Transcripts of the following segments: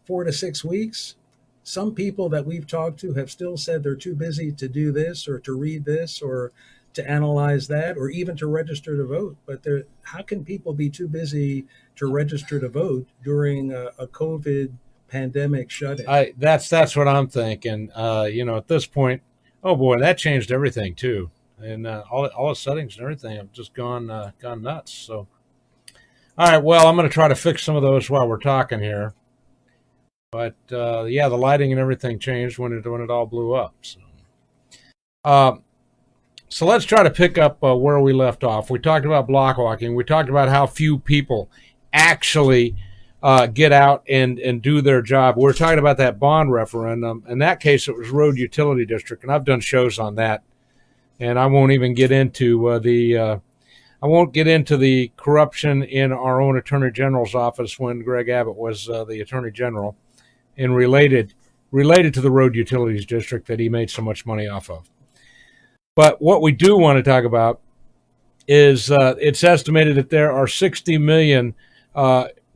4 to 6 weeks. Some people that we've talked to have still said they're too busy to do this or to read this or to analyze that or even to register to vote. But how can people be too busy to register to vote during a COVID pandemic shut-in? That's what I'm thinking. At this point, oh boy, that changed everything too, and all the settings and everything have just gone nuts. So, all right, well, I'm going to try to fix some of those while we're talking here. But the lighting and everything changed when it all blew up. So let's try to pick up where we left off. We talked about block walking. We talked about how few people actually get out and do their job. We're talking about that bond referendum. In that case, it was road utility district, and I've done shows on that. And I won't even get into the corruption in our own Attorney General's office when Greg Abbott was the Attorney General, and related to the road utilities district that he made so much money off of. But what we do want to talk about is it's estimated that there are 60 million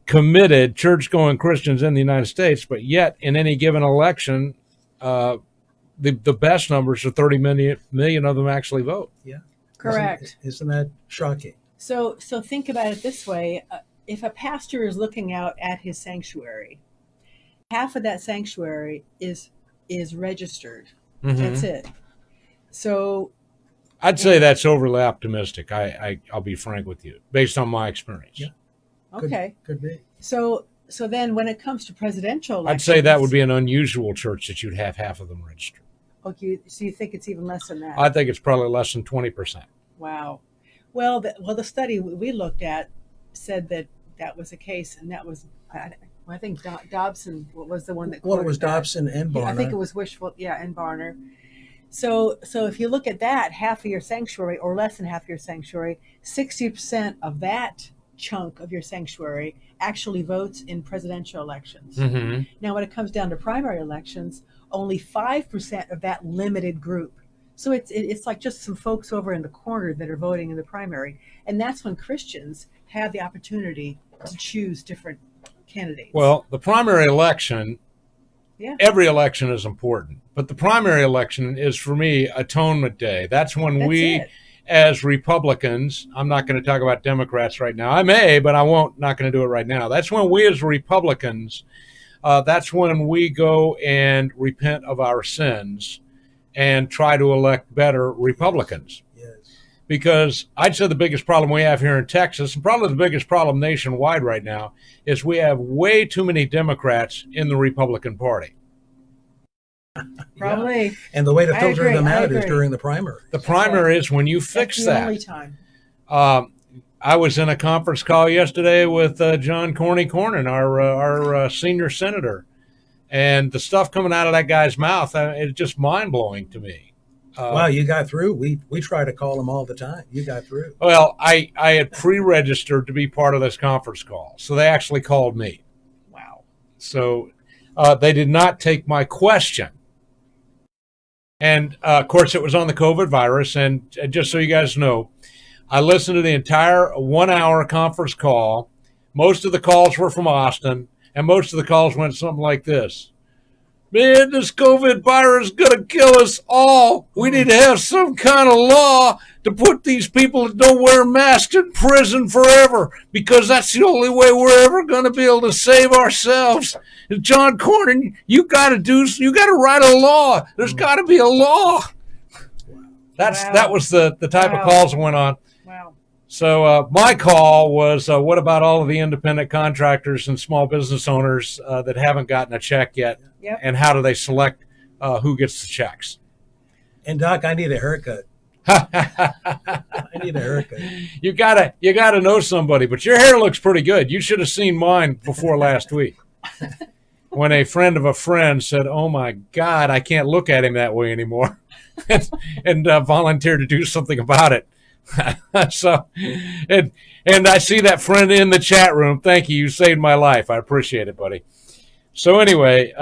committed church-going Christians in the United States, but yet in any given election, the best numbers are 30 million of them actually vote. Yeah, correct. Isn't that shocking? So think about it this way: if a pastor is looking out at his sanctuary, half of that sanctuary is registered. Mm-hmm. That's it. So I'd say that's overly optimistic. I'll be frank with you, based on my experience. Yeah. Okay. Could be. So then when it comes to presidential elections, I'd say that would be an unusual church that you'd have half of them registered. Okay, so you think it's even less than that? I think it's probably less than 20%. Wow. Well, the study we looked at said that was the case, and that was, I think Dobson was the one that. Well, it was Dobson and Barner. I think it was Wishful, and Barner. So if you look at that, half of your sanctuary, or less than half of your sanctuary, 60% of that chunk of your sanctuary actually votes in presidential elections. Mm-hmm. Now, when it comes down to primary elections, only 5% of that limited group. So it's like just some folks over in the corner that are voting in the primary. And that's when Christians have the opportunity to choose different candidates. Well, the primary election, every election is important. But the primary election is, for me, Atonement Day. That's when we, as Republicans, I'm not going to talk about Democrats right now. I may, but I won't. Not going to do it right now. That's when we, as Republicans, that's when we go and repent of our sins and try to elect better Republicans. Yes. Because I'd say the biggest problem we have here in Texas, and probably the biggest problem nationwide right now, is we have way too many Democrats in the Republican Party. Probably. Yeah. And the way to filter them out is during the primary. The primary is when you fix that. That's the only time. I was in a conference call yesterday with John Cornyn, our senior senator, and the stuff coming out of that guy's mouth, it's just mind-blowing to me. Wow, you got through. We try to call him all the time. You got through. Well, I had pre-registered to be part of this conference call, so they actually called me. Wow. So they did not take my question. And, of course, it was on the COVID virus. And just so you guys know, I listened to the entire 1-hour conference call. Most of the calls were from Austin, and most of the calls went something like this. Man, this COVID virus is going to kill us all. We need to have some kind of law to put these people that don't wear masks in prison forever, because that's the only way we're ever going to be able to save ourselves. And John Cornyn, you got to write a law. There's got to be a law. That was the type of calls that went on. Wow. So my call was, what about all of the independent contractors and small business owners that haven't gotten a check yet? Yep. And how do they select who gets the checks? And Doc, I need a haircut. I need a haircut. You gotta know somebody, but your hair looks pretty good. You should have seen mine before last week. When a friend of a friend said, "Oh my God, I can't look at him that way anymore," and volunteered to do something about it. So, and I see that friend in the chat room. Thank you. You saved my life. I appreciate it, buddy. So anyway,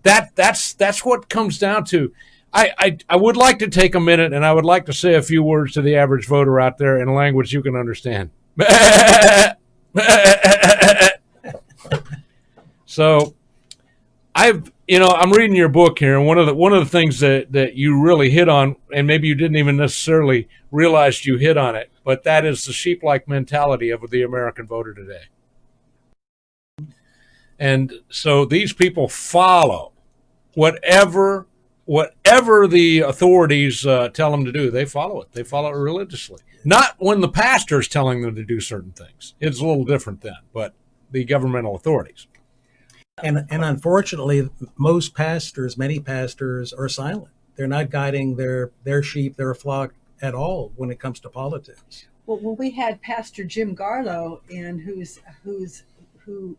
that's what comes down to. I would like to take a minute, and I would like to say a few words to the average voter out there in a language you can understand. So I'm reading your book here, and one of the things that you really hit on, and maybe you didn't even necessarily realize you hit on it, but that is the sheep-like mentality of the American voter today. And so these people follow whatever the authorities tell them to do. They follow it. They follow it religiously. Not when the pastor is telling them to do certain things. It's a little different then, but the governmental authorities. And unfortunately, many pastors are silent. They're not guiding their sheep, their flock at all when it comes to politics. Well, we had Pastor Jim Garlow in who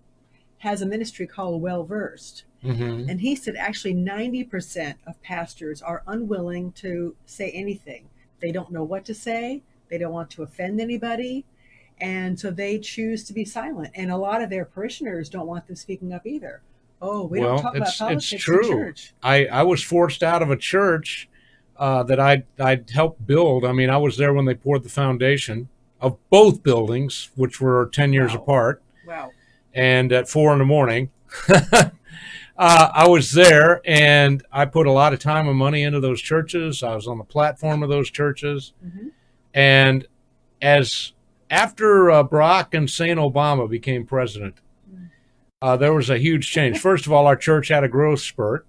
has a ministry called Well Versed. Mm-hmm. And he said actually 90% of pastors are unwilling to say anything. They don't know what to say. They don't want to offend anybody. And so they choose to be silent. And a lot of their parishioners don't want them speaking up either. Oh, we don't talk about politics it's true. in church. I was forced out of a church that I'd helped build. I mean, I was there when they poured the foundation of both buildings, which were 10 years apart. Wow. And at 4 a.m, I was there, and I put a lot of time and money into those churches. I was on the platform of those churches. Mm-hmm. And after Barack Hussein Obama became president, there was a huge change. First of all, our church had a growth spurt.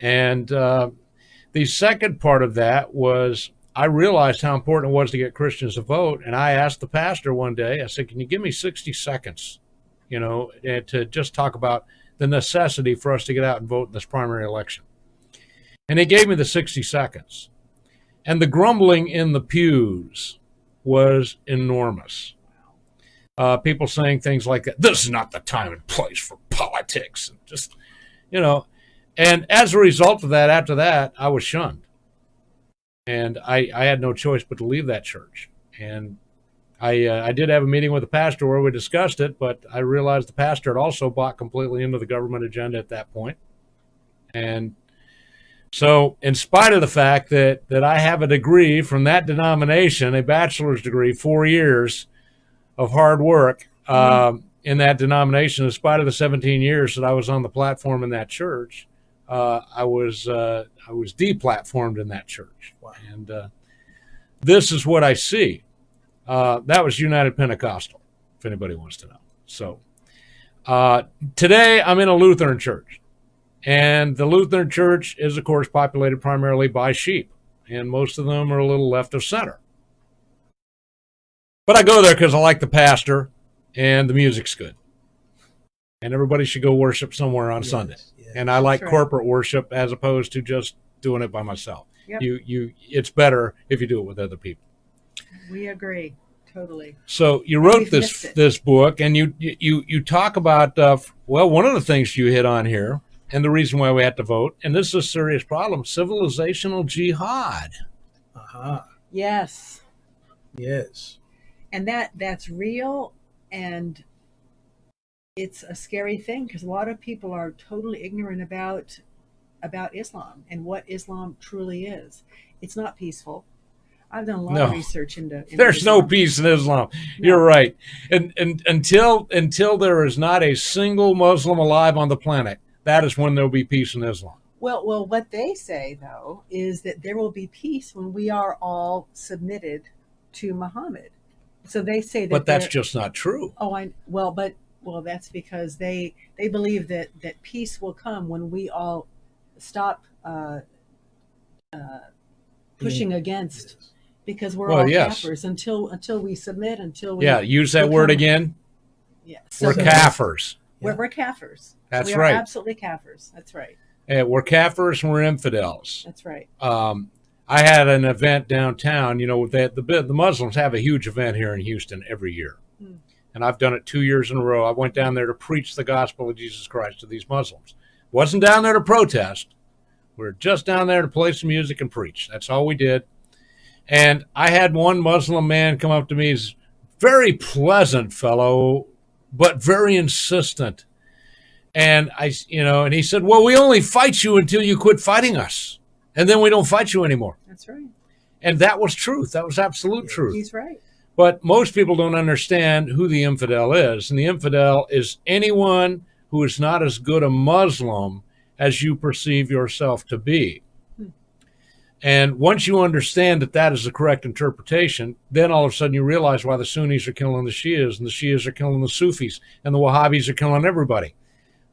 And the second part of that was I realized how important it was to get Christians to vote. And I asked the pastor one day, I said, can you give me 60 seconds, to just talk about the necessity for us to get out and vote in this primary election? And he gave me the 60 seconds. And the grumbling in the pews was enormous. People saying things like that, this is not the time and place for politics. And just, and as a result of that, after that, I was shunned. And I had no choice but to leave that church. And I did have a meeting with the pastor where we discussed it, but I realized the pastor had also bought completely into the government agenda at that point. And so in spite of the fact that I have a degree from that denomination, a bachelor's degree, 4 years of hard work in that denomination, in spite of the 17 years that I was on the platform in that church, I was deplatformed in that church. Wow. And this is what I see. That was United Pentecostal, if anybody wants to know. So today I'm in a Lutheran church. And the Lutheran church is, of course, populated primarily by sheep. And most of them are a little left of center. But I go there because I like the pastor and the music's good. And everybody should go worship somewhere on Sunday. Yes. And I like That's right. corporate worship as opposed to just doing it by myself. Yep. It's better if you do it with other people. We agree. Totally. So you wrote We've missed it. this book, and you talk about, one of the things you hit on here, and the reason why we had to vote, and this is a serious problem, civilizational jihad. Aha. Yes. Yes. And that's real, and it's a scary thing because a lot of people are totally ignorant about Islam and what Islam truly is. It's not peaceful. I've done a lot of research into There's Islam. no peace in Islam. No. You're right. And until there is not a single Muslim alive on the planet, that is when there will be peace in Islam. Well, what they say though is that there will be peace when we are all submitted to Muhammad. So they say that. But that's just not true. That's because they believe that peace will come when we all stop pushing against, because we're all kafirs until we submit, until we use that word again. Yeah, We're kafirs. We're kafirs. That's we right. are absolutely kafirs. That's right. We're kafirs and we're infidels. That's right. I had an event downtown. The Muslims have a huge event here in Houston every year. And I've done it 2 years in a row. I went down there to preach the gospel of Jesus Christ to these Muslims. Wasn't down there to protest. We were just down there to play some music and preach. That's all we did. And I had one Muslim man come up to me. He's a very pleasant fellow, but very insistent. And and he said, well, we only fight you until you quit fighting us. And then we don't fight you anymore. That's right. And that was truth. That was absolute truth. He's right. But most people don't understand who the infidel is. And the infidel is anyone who is not as good a Muslim as you perceive yourself to be. And once you understand that that is the correct interpretation, then all of a sudden you realize why the Sunnis are killing the Shias, and the Shias are killing the Sufis, and the Wahhabis are killing everybody.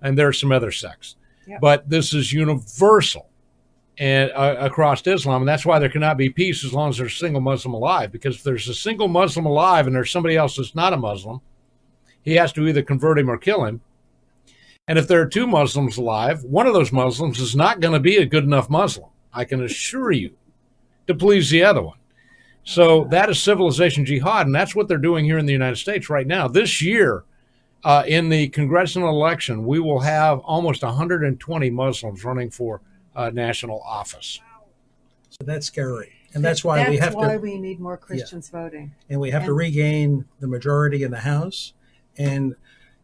And there are some other sects. Yep. But this is universal and across Islam, and that's why there cannot be peace as long as there's a single Muslim alive. Because if there's a single Muslim alive and there's somebody else that's not a Muslim, he has to either convert him or kill him. And if there are two Muslims alive, one of those Muslims is not going to be a good enough Muslim, I can assure you, to please the other one. So that is civilization jihad, and that's what they're doing here in the United States right now. This year, in the congressional election, we will have almost 120 Muslims running for national office. So that's scary. And that's why we need more Christians voting. And we have to regain the majority in the House. And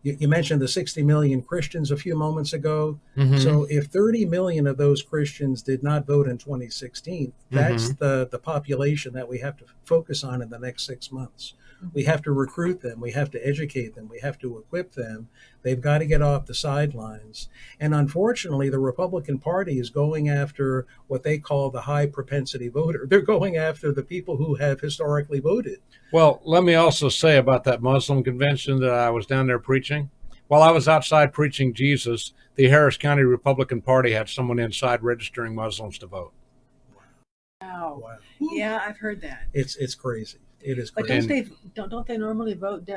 you mentioned the 60 million Christians a few moments ago. Mm-hmm. So if 30 million of those Christians did not vote in 2016, that's the population that we have to focus on in the next 6 months. We have to recruit them. We have to educate them. We have to equip them. They've got to get off the sidelines. And unfortunately, the Republican Party is going after what they call the high propensity voter. They're going after the people who have historically voted. Well, let me also say about that Muslim convention that I was down there preaching. While I was outside preaching Jesus, the Harris County Republican Party had someone inside registering Muslims to vote. Wow. Yeah, I've heard that. It's crazy. It is crazy. But don't they normally vote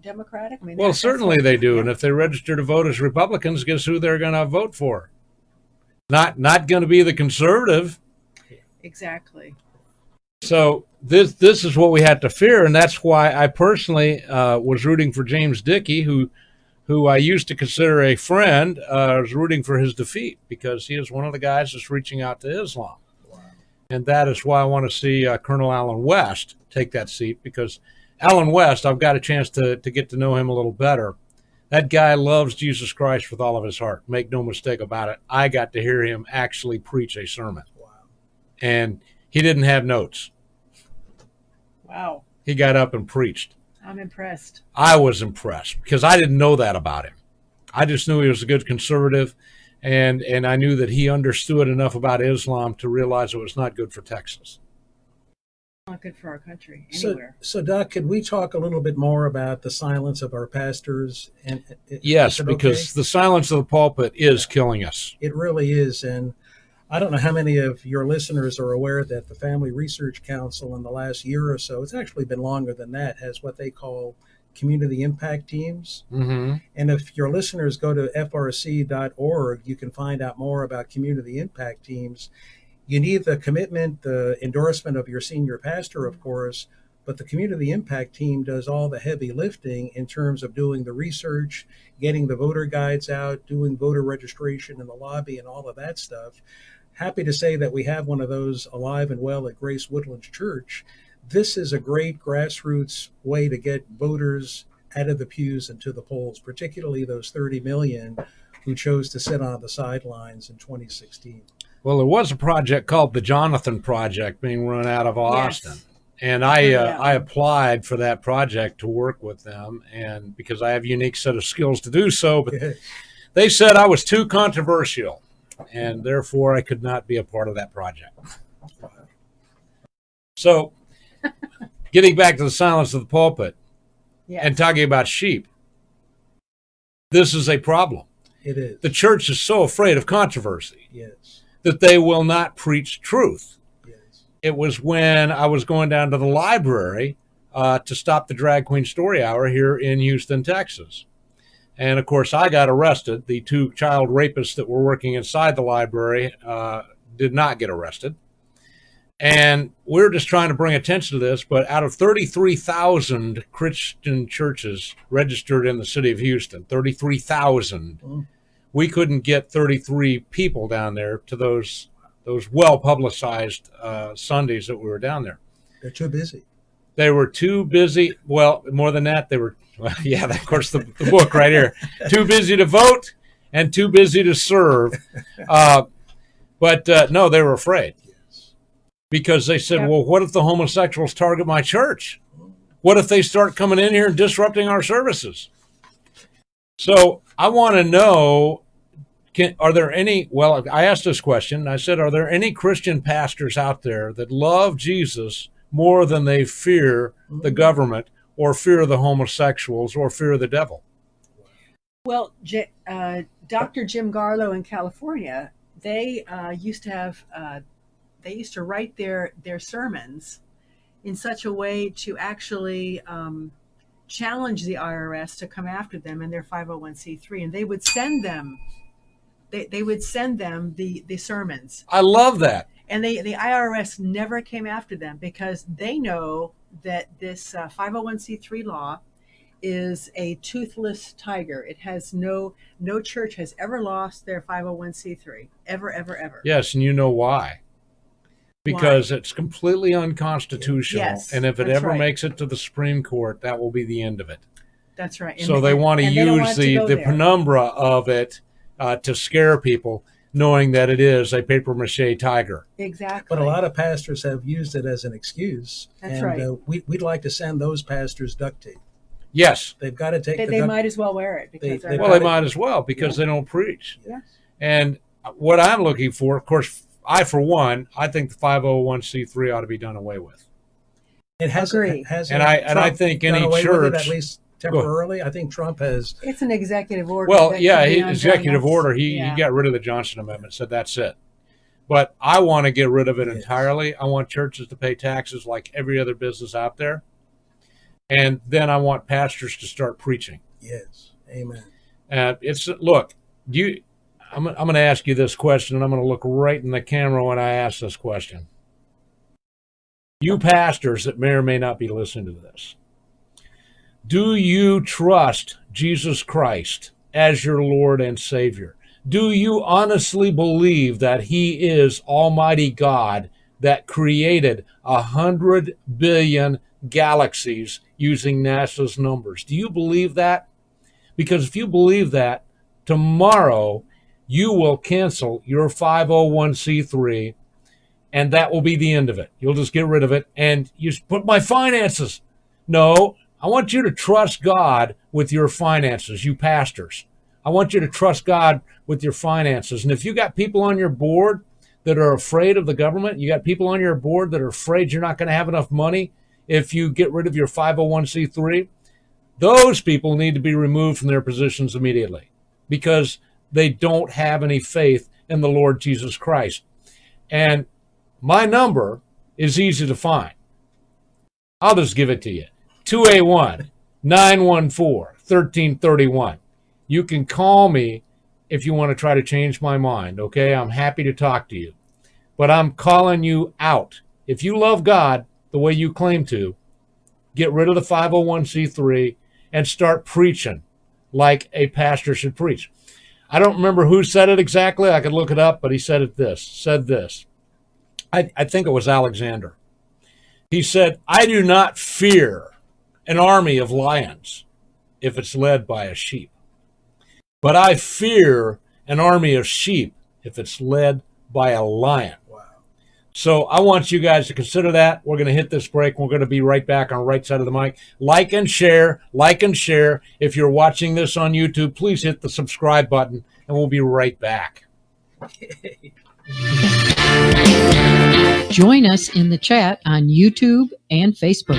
Democratic? I mean, well, certainly they do. And if they register to vote as Republicans, guess who they're going to vote for? Not going to be the conservative. Exactly. So this is what we had to fear, and that's why I personally was rooting for James Dickey, who I used to consider a friend. I was rooting for his defeat because he is one of the guys that's reaching out to Islam. Wow. And that is why I want to see Colonel Allen West take that seat, because Allen West, I've got a chance to get to know him a little better. That guy loves Jesus Christ with all of his heart. Make no mistake about it. I got to hear him actually preach a sermon. Wow. And he didn't have notes. Wow. He got up and preached. I'm impressed. I was impressed because I didn't know that about him. I just knew he was a good conservative, and I knew that he understood enough about Islam to realize it was not good for Texas. Not good for our country anywhere. So Doc, could we talk a little bit more about the silence of our pastors? Yes, because the silence of the pulpit is killing us. It really is. And I don't know how many of your listeners are aware that the Family Research Council in the last year or so, it's actually been longer than that, has what they call community impact teams. Mm-hmm. And if your listeners go to frc.org, you can find out more about community impact teams. You need the commitment, the endorsement of your senior pastor, of course, but the community impact team does all the heavy lifting in terms of doing the research, getting the voter guides out, doing voter registration in the lobby and all of that stuff. Happy to say that we have one of those alive and well at Grace Woodlands Church. This is a great grassroots way to get voters out of the pews and to the polls, particularly those 30 million who chose to sit on the sidelines in 2016. Well, there was a project called the Jonathan Project being run out of Austin. Yes. And I applied for that project to work with them, and because I have a unique set of skills to do so, but they said I was too controversial, and therefore I could not be a part of that project. So, getting back to the silence of the pulpit and talking about sheep, this is a problem. It is. The church is so afraid of controversy. Yes. That they will not preach truth. Yes. It was when I was going down to the library to stop the Drag Queen Story Hour here in Houston, Texas. And, of course, I got arrested. The two child rapists that were working inside the library did not get arrested. And we're just trying to bring attention to this, but out of 33,000 Christian churches registered in the city of Houston, 33,000, we couldn't get 33 people down there to those well-publicized Sundays that we were down there. They're too busy. They were too busy. Well, more than that, they were, of course, the book right here. Too busy to vote and too busy to serve. But no, they were afraid. Because they said, well, what if the homosexuals target my church? What if they start coming in here and disrupting our services? So I want to know, Are there any, well, I asked this question. I said, are there any Christian pastors out there that love Jesus more than they fear the government or fear the homosexuals or fear the devil? Well, Dr. Jim Garlow in California, they used to have, they used to write their sermons in such a way to actually challenge the IRS to come after them in their 501c3, and they would send them. They would send them the sermons. I love that. And the IRS never came after them because they know that this 501c3 law is a toothless tiger. It has no church has ever lost their 501c3 ever. Yes, and you know why? Because it's completely unconstitutional. Yes, and if it that's ever right. makes it to the Supreme Court, that will be the end of it. That's right. So they want to use the penumbra of it to scare people, knowing that it is a papier-mâché tiger. Exactly. But a lot of pastors have used it as an excuse. That's and, right. We'd like to send those pastors duct tape. Yes. They've got to take They might as well wear it. Because They Well, they might as well because they don't preach. Yes. And what I'm looking for, of course, I think the 501c3 ought to be done away with. It has. Agree. And I think any church, at least temporarily. I think Trump has. It's an executive order. Well, yeah, executive order. He Yeah. got rid of the Johnson Amendment, said that's it. But I want to get rid of it entirely. I want churches to pay taxes like every other business out there. And then I want pastors to start preaching. Yes. Amen. Look, I'm going to ask you this question, and I'm going to look right in the camera when I ask this question. You pastors that may or may not be listening to this, do you trust Jesus Christ as your Lord and Savior? Do you honestly believe that He is Almighty God that created 100 billion galaxies using NASA's numbers? Do you believe that? Because if you believe that, tomorrow you will cancel your 501c3, and that will be the end of it. You'll just get rid of it, and you put my finances. No, I want you to trust God with your finances, you pastors. I want you to trust God with your finances. And if you got people on your board that are afraid of the government, you got people on your board that are afraid you're not going to have enough money if you get rid of your 501c3, those people need to be removed from their positions immediately because they don't have any faith in the Lord Jesus Christ. And my number is easy to find. I'll just give it to you. 281-914-1331. You can call me if you want to try to change my mind, okay? I'm happy to talk to you. But I'm calling you out. If you love God the way you claim to, get rid of the 501c3 and start preaching like a pastor should preach. I don't remember who said it exactly. I could look it up, but he said this. I think it was Alexander. He said, I do not fear an army of lions if it's led by a sheep, but I fear an army of sheep if it's led by a lion. Wow. So I want you guys to consider that. We're going to hit this break. We're going to be right back on the right side of the mic. Like and share. If you're watching this on YouTube, please hit the subscribe button, and we'll be right back. Join us in the chat on YouTube and Facebook.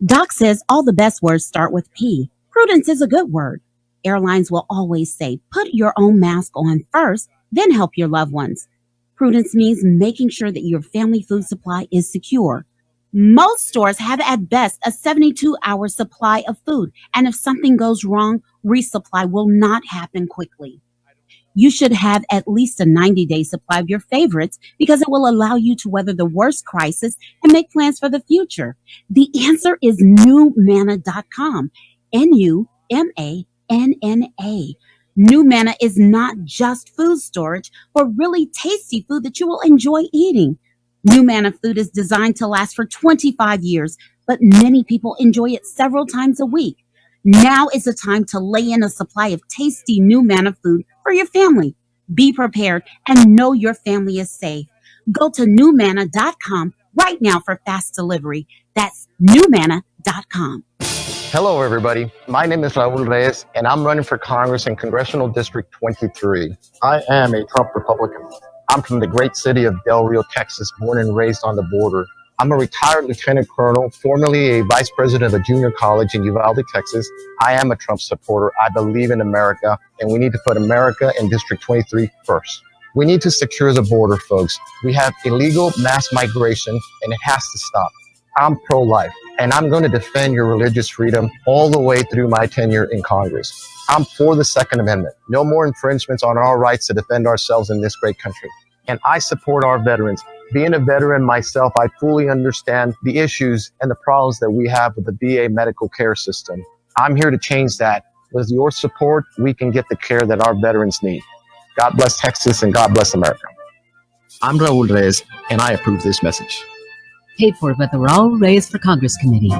Doc says all the best words start with P. Prudence is a good word. Airlines will always say, put your own mask on first, then help your loved ones. Prudence means making sure that your family food supply is secure. Most stores have at best a 72-hour supply of food, and if something goes wrong, resupply will not happen quickly. You should have at least a 90-day supply of your favorites because it will allow you to weather the worst crisis and make plans for the future. The answer is newmanna.com. N-U-M-A-N-N-A. New Manna is not just food storage, but really tasty food that you will enjoy eating. New Manna food is designed to last for 25 years, but many people enjoy it several times a week. Now is the time to lay in a supply of tasty New Manna food for your family. Be prepared and know your family is safe. Go to newmanna.com right now for fast delivery. That's newmanna.com. Hello, everybody. My name is Raul Reyes, and I'm running for Congress in Congressional District 23. I am a Trump Republican. I'm from the great city of Del Rio, Texas, born and raised on the border. I'm a retired lieutenant colonel, formerly a vice president of a junior college in Uvalde, Texas. I am a Trump supporter. I believe in America, and we need to put America in District 23 first. We need to secure the border, folks. We have illegal mass migration, and it has to stop. I'm pro-life, and I'm going to defend your religious freedom all the way through my tenure in Congress. I'm for the Second Amendment. No more infringements on our rights to defend ourselves in this great country. And I support our veterans. Being a veteran myself, I fully understand the issues and the problems that we have with the VA medical care system. I'm here to change that. With your support, we can get the care that our veterans need. God bless Texas and God bless America. I'm Raul Reyes, and I approve this message. Paid for by the Raul Reyes for Congress Committee.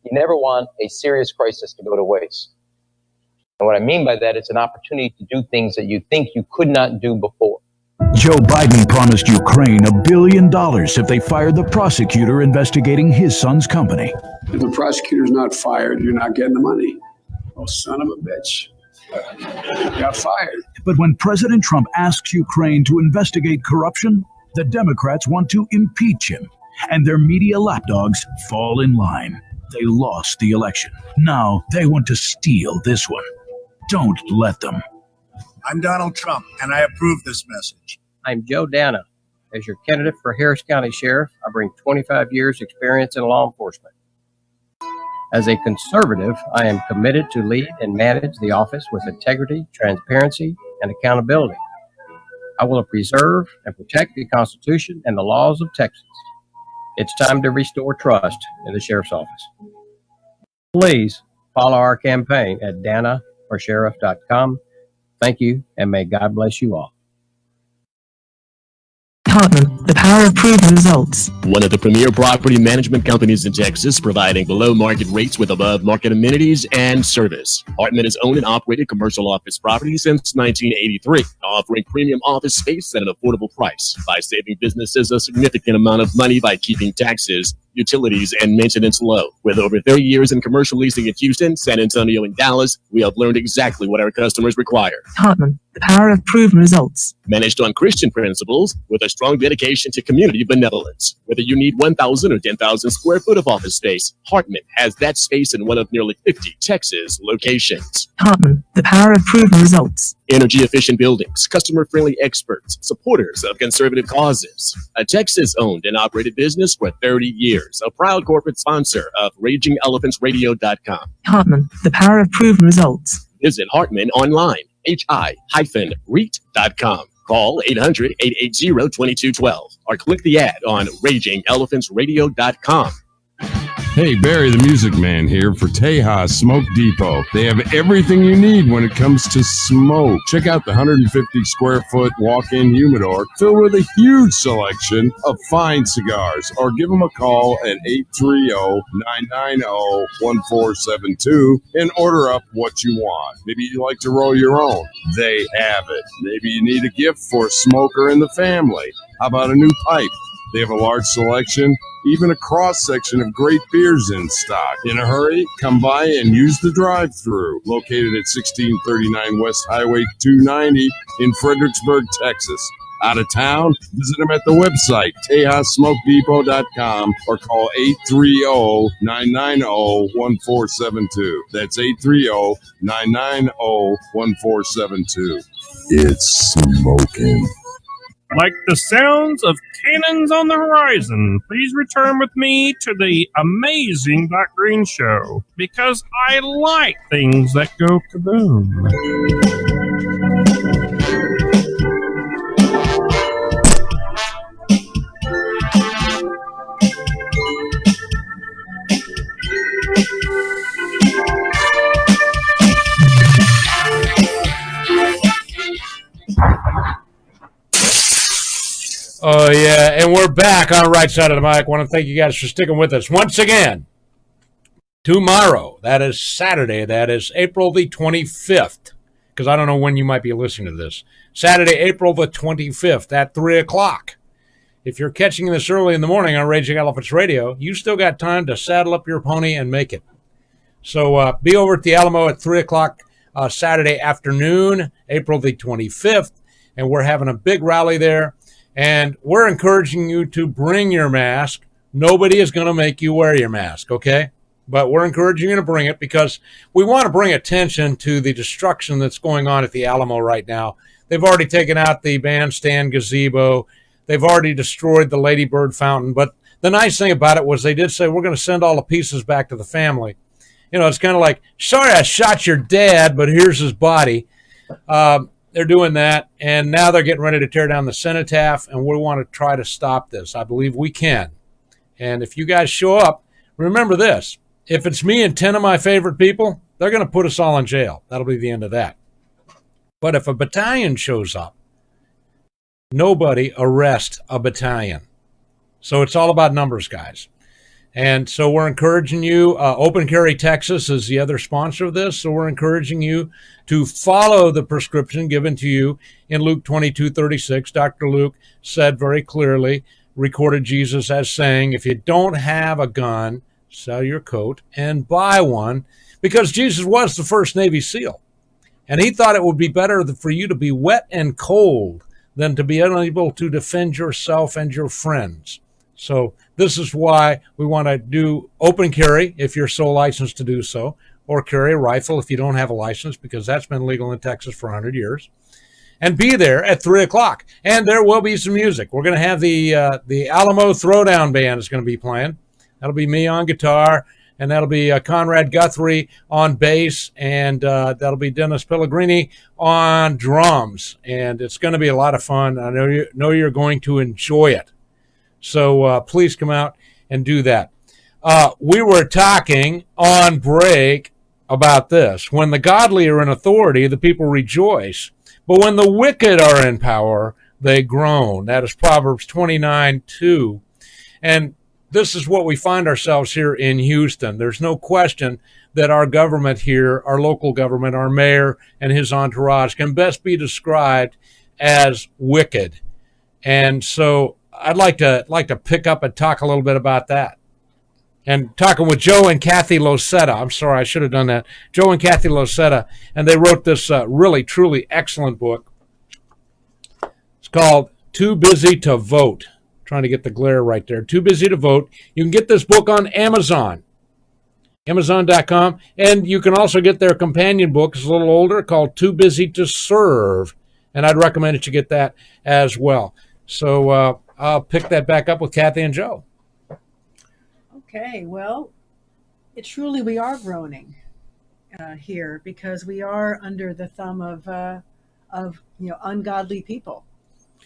You never want a serious crisis to go to waste. And what I mean by that, it's an opportunity to do things that you think you could not do before. Joe Biden promised Ukraine $1 billion if they fired the prosecutor investigating his son's company. If the prosecutor's not fired, you're not getting the money. Oh, son of a bitch. Got fired. But when President Trump asks Ukraine to investigate corruption, the Democrats want to impeach him, and their media lapdogs fall in line. They lost the election. Now they want to steal this one. Don't let them. I'm Donald Trump, and I approve this message. I'm Joe Dana. As your candidate for Harris County Sheriff, I bring 25 years experience in law enforcement. As a conservative, I am committed to lead and manage the office with integrity, transparency, and accountability. I will preserve and protect the Constitution and the laws of Texas. It's time to restore trust in the Sheriff's Office. Please follow our campaign at danaforsheriff.com. Thank you, and may God bless you all. Hartman, the power of proven results. One of the premier property management companies in Texas, providing below market rates with above market amenities and service. Hartman has owned and operated commercial office properties since 1983, offering premium office space at an affordable price by saving businesses a significant amount of money by keeping taxes, utilities, and maintenance low. With over 30 years in commercial leasing in Houston, San Antonio, and Dallas, we have learned exactly what our customers require. Hartman, the power of proven results. Managed on Christian principles with a strong dedication to community benevolence. Whether you need 1,000 or 10,000 square foot of office space, Hartman has that space in one of nearly 50 Texas locations. Hartman, the power of proven results. Energy efficient buildings, customer friendly experts, supporters of conservative causes. A Texas owned and operated business for 30 years. A proud corporate sponsor of RagingElephantRadio.com. Hartman, the power of proven results. Visit Hartman online, hi-REIT.com. Call 800-880-2212 or click the ad on RagingElephantRadio.com. Hey, Barry the Music Man here for Tejas Smoke Depot. They have everything you need when it comes to smoke. Check out the 150 square foot walk-in humidor filled with a huge selection of fine cigars. Or give them a call at 830-990-1472 and order up what you want. Maybe you like to roll your own. They have it. Maybe you need a gift for a smoker in the family. How about a new pipe? They have a large selection, even a cross-section of great beers in stock. In a hurry, come by and use the drive-thru, located at 1639 West Highway 290 in Fredericksburg, Texas. Out of town? Visit them at the website, TejasSmokeDepot.com, or call 830-990-1472. That's 830-990-1472. It's smoking. Like the sounds of cannons on the horizon, please return with me to the Amazing Green Show, because I like things that go kaboom. And we're back on the right side of the mic. I want to thank you guys for sticking with us once again. Tomorrow, that is Saturday, that is April the 25th, because I don't know when you might be listening to this. Saturday, April the 25th at 3 o'clock. If you're catching this early in the morning on Raging Elephants Radio, you still got time to saddle up your pony and make it. So be over at the Alamo at 3 o'clock Saturday afternoon, April the 25th, and we're having a big rally there. And we're encouraging you to bring your mask. Nobody is going to make you wear your mask, okay? But we're encouraging you to bring it because we want to bring attention to the destruction that's going on at the Alamo right now. They've already taken out the bandstand gazebo. They've already destroyed the Lady Bird fountain. But the nice thing about it was they did say, we're going to send all the pieces back to the family. You know, it's kind of like, sorry I shot your dad, but here's his body. They're doing that, and now they're getting ready to tear down the cenotaph, and we want to try to stop this. I believe we can. And if you guys show up, remember this. If it's me and 10 of my favorite people, they're going to put us all in jail. That'll be the end of that. But if a battalion shows up, nobody arrests a battalion. So it's all about numbers, guys. And so we're encouraging you. Open Carry Texas is the other sponsor of this. So we're encouraging you to follow the prescription given to you in Luke 22:36. Dr. Luke said very clearly, recorded Jesus as saying, if you don't have a gun, sell your coat and buy one, because Jesus was the first Navy SEAL. And he thought it would be better for you to be wet and cold than to be unable to defend yourself and your friends. So this is why we want to do open carry if you're so licensed to do so, or carry a rifle if you don't have a license, because that's been legal in Texas for 100 years. And be there at 3 o'clock. And there will be some music. We're going to have the Alamo Throwdown Band is going to be playing. That'll be me on guitar, and that'll be Conrad Guthrie on bass, and that'll be Dennis Pellegrini on drums. And it's going to be a lot of fun. I know you're going to enjoy it. So please come out and do that. We were talking on break about this. When the godly are in authority, the people rejoice. But when the wicked are in power, they groan. That is Proverbs 29:2. And this is what we find ourselves here in Houston. There's no question that our government here, our local government, our mayor and his entourage can best be described as wicked. And so I'd like to pick up and talk a little bit about that. And talking with Joe and Kathy Losetta. I'm sorry, I should have done that. Joe and Kathy Losetta, and they wrote this really, truly excellent book. It's called Too Busy to Vote. Trying to get the glare right there. Too Busy to Vote. You can get this book on Amazon, Amazon.com, and you can also get their companion book. It's a little older, called Too Busy to Serve, and I'd recommend that you get that as well. So I'll pick that back up with Kathy and Joe. Okay, well, we are groaning here, because we are under the thumb of ungodly people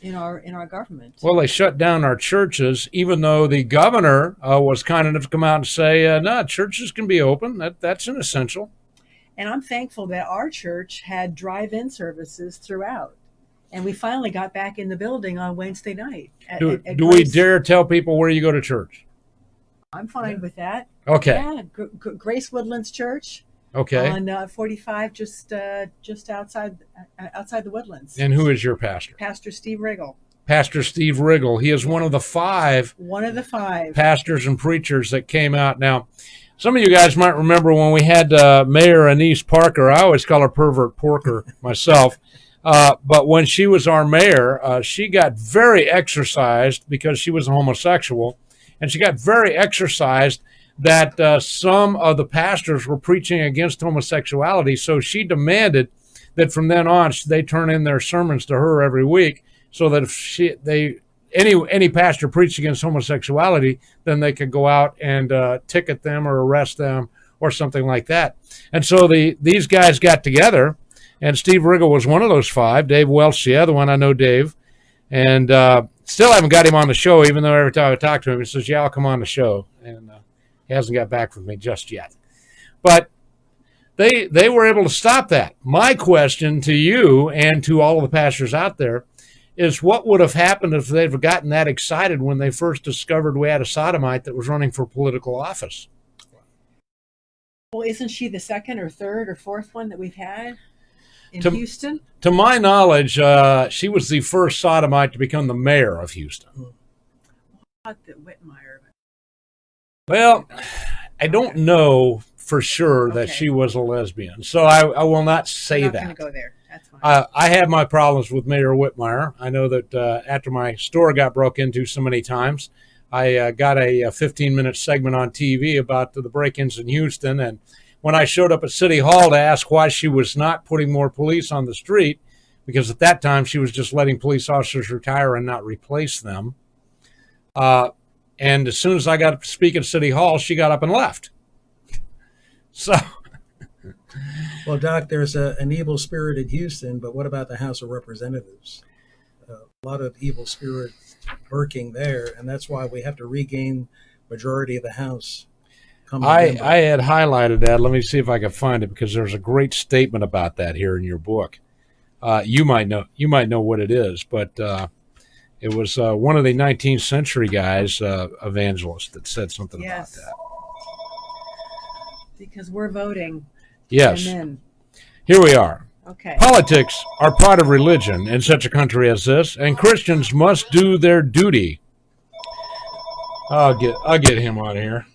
in our government. Well, they shut down our churches, even though the governor was kind enough to come out and say, no, churches can be open. That's an essential. And I'm thankful that our church had drive-in services throughout. And we finally got back in the building on Wednesday night. Do we dare tell people where you go to church? I'm fine with that. Okay. Yeah, Grace Woodlands Church. Okay. On 45, just outside the Woodlands. And who is your pastor? Pastor Steve Riggle. Pastor Steve Riggle. He is one of the five pastors and preachers that came out. Now, some of you guys might remember when we had Mayor Anise Parker. I always call her Pervert Porker myself. But when she was our mayor, she got very exercised because she was a homosexual, and she got very exercised that some of the pastors were preaching against homosexuality. So she demanded that from then on they turn in their sermons to her every week, so that if any pastor preached against homosexuality, then they could go out and ticket them or arrest them or something like that. And so these guys got together. And Steve Riggle was one of those five. Dave Welch, the other one. I know Dave. And still haven't got him on the show, even though every time I talk to him, he says, yeah, I'll come on the show. And he hasn't got back with me just yet. But they were able to stop that. My question to you and to all of the pastors out there is what would have happened if they'd gotten that excited when they first discovered we had a sodomite that was running for political office. Well, isn't she the second or third or fourth one that we've had in Houston? To my knowledge, she was the first sodomite to become the mayor of Houston. I thought that Whitmire. Well, I don't know for sure that she was a lesbian, so I will not say I'm not that. going to go there. That's fine. I have my problems with Mayor Whitmire. I know that after my store got broke into so many times, I got a 15-minute segment on TV about the break-ins in Houston, and when I showed up at City Hall to ask why she was not putting more police on the street, because at that time she was just letting police officers retire and not replace them. And as soon as I got up to speak at City Hall, she got up and left. So... Well, Doc, there's an evil spirit in Houston, but what about the House of Representatives? A lot of evil spirit lurking there, and that's why we have to regain majority of the House. I had highlighted that. Let me see if I can find it, because there's a great statement about that here in your book. You might know what it is, but it was one of the 19th century guys, evangelists, that said something about that. Because we're voting. Yes. Amen. Here we are. Okay. Politics are part of religion in such a country as this, and Christians must do their duty. I'll get him on here.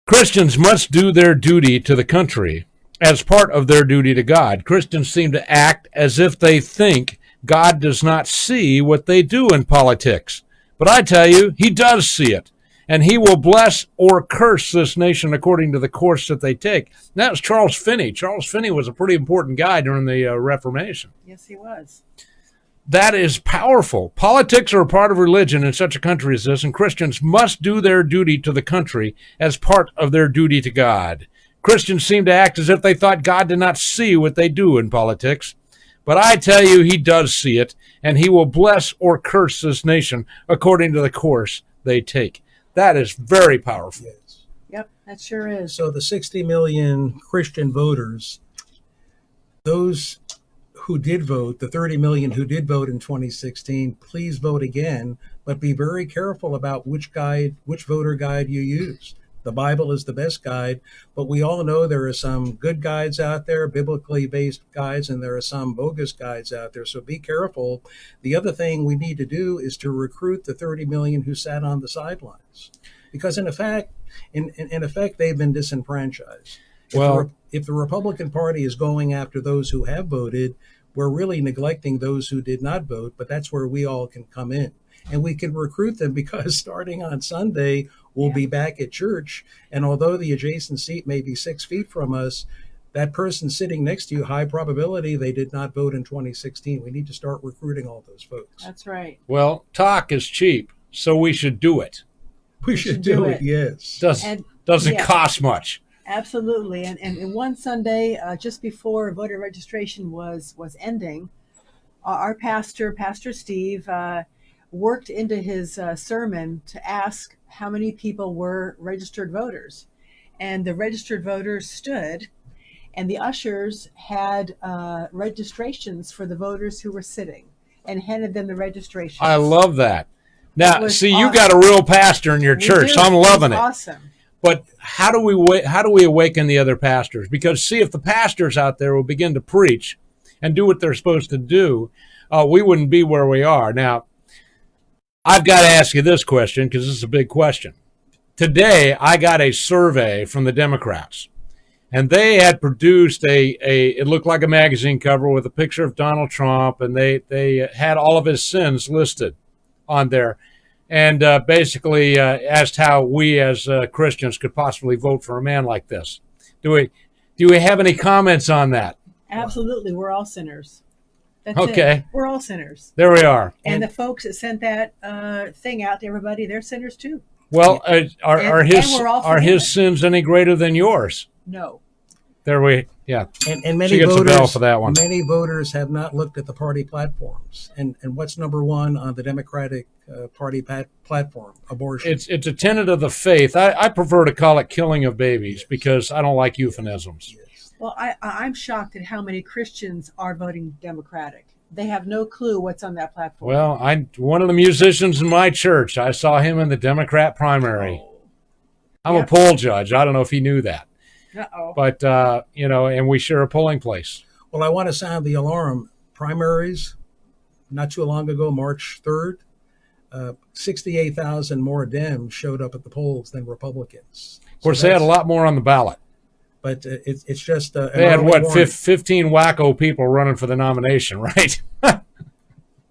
Christians must do their duty to the country as part of their duty to God. Christians seem to act as if they think God does not see what they do in politics. But I tell you, he does see it. And he will bless or curse this nation according to the course that they take. That was Charles Finney. Charles Finney was a pretty important guy during the Reformation. Yes, he was. That is powerful. Politics are a part of religion in such a country as this, and Christians must do their duty to the country as part of their duty to God. Christians seem to act as if they thought God did not see what they do in politics. But I tell you, he does see it, and he will bless or curse this nation according to the course they take. That is very powerful. Yes. Yep, that sure is. So the 60 million Christian voters, those who did vote, the 30 million who did vote in 2016, please vote again, but be very careful about which voter guide you use. The Bible is the best guide, but we all know there are some good guides out there, biblically based guides, and there are some bogus guides out there. So be careful. The other thing we need to do is to recruit the 30 million who sat on the sidelines, because in effect, they've been disenfranchised. If the Republican Party is going after those who have voted, we're really neglecting those who did not vote, but that's where we all can come in. And we can recruit them, because starting on Sunday, we'll be back at church. And although the adjacent seat may be 6 feet from us, that person sitting next to you, high probability they did not vote in 2016. We need to start recruiting all those folks. That's right. Well, talk is cheap, so we should do it. We should do it, yes. Doesn't cost much. Absolutely. And one Sunday, just before voter registration was ending, our pastor, Pastor Steve, worked into his sermon to ask how many people were registered voters. And the registered voters stood, and the ushers had registrations for the voters who were sitting and handed them the registrations. I love that. Now, see, you got a real pastor in your church, so I'm loving it. Awesome. But how do we awaken the other pastors? Because, see, if the pastors out there will begin to preach and do what they're supposed to do, we wouldn't be where we are. Now, I've got to ask you this question, because this is a big question. Today, I got a survey from the Democrats, and they had produced it looked like a magazine cover with a picture of Donald Trump, and they had all of his sins listed on there, and basically asked how we as Christians could possibly vote for a man like this. Do we have any comments on that? Absolutely. We're all sinners. That's okay. It. We're all sinners. There we are. And the folks that sent that thing out to everybody, they're sinners too. Well, are his sins any greater than yours? No. And many she gets voters, a bell for that one. Many voters have not looked at the party platforms. And what's number one on the Democratic Party platform? Abortion. It's a tenet of the faith. I prefer to call it killing of babies, because I don't like euphemisms. Well, I'm shocked at how many Christians are voting Democratic. They have no clue what's on that platform. Well, one of the musicians in my church, I saw him in the Democrat primary. I'm a poll judge. I don't know if he knew that. Uh-oh. But, and we share a polling place. Well, I want to sound the alarm. Primaries, not too long ago, March 3rd, 68,000 more Dems showed up at the polls than Republicans. Of course, they had a lot more on the ballot. But it's just they had, 15 wacko people running for the nomination, right?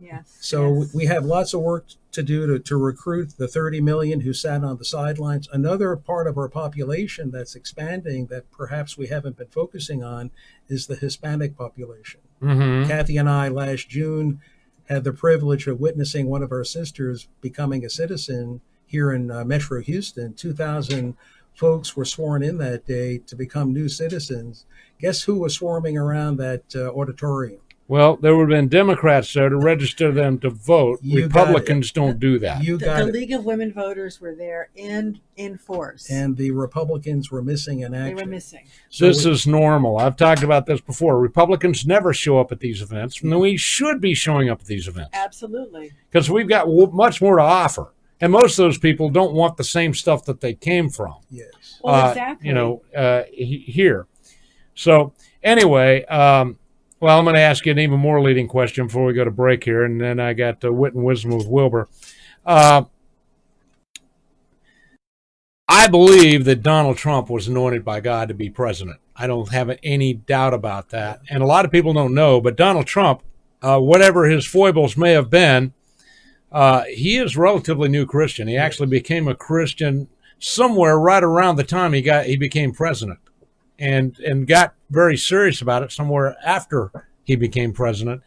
Yes. So we have lots of work to do to recruit the 30 million who sat on the sidelines. Another part of our population that's expanding that perhaps we haven't been focusing on is the Hispanic population. Mm-hmm. Kathy and I last June had the privilege of witnessing one of our sisters becoming a citizen here in Metro Houston. 2,000 folks were sworn in that day to become new citizens. Guess who was swarming around that auditorium? Well, there would have been Democrats there to register them to vote. Republicans don't do that. The League of Women Voters were there in force. And the Republicans were missing in action. They were missing. This is normal. I've talked about this before. Republicans never show up at these events, and we should be showing up at these events. Absolutely. Because we've got much more to offer. And most of those people don't want the same stuff that they came from. Yes. Well, exactly. Here. So, anyway, well, I'm going to ask you an even more leading question before we go to break here, and then I got Wit and Wisdom with Wilbur. I believe that Donald Trump was anointed by God to be president. I don't have any doubt about that. And a lot of people don't know, but Donald Trump, whatever his foibles may have been, he is a relatively new Christian. He actually became a Christian somewhere right around the time he became president. And got very serious about it somewhere after he became president.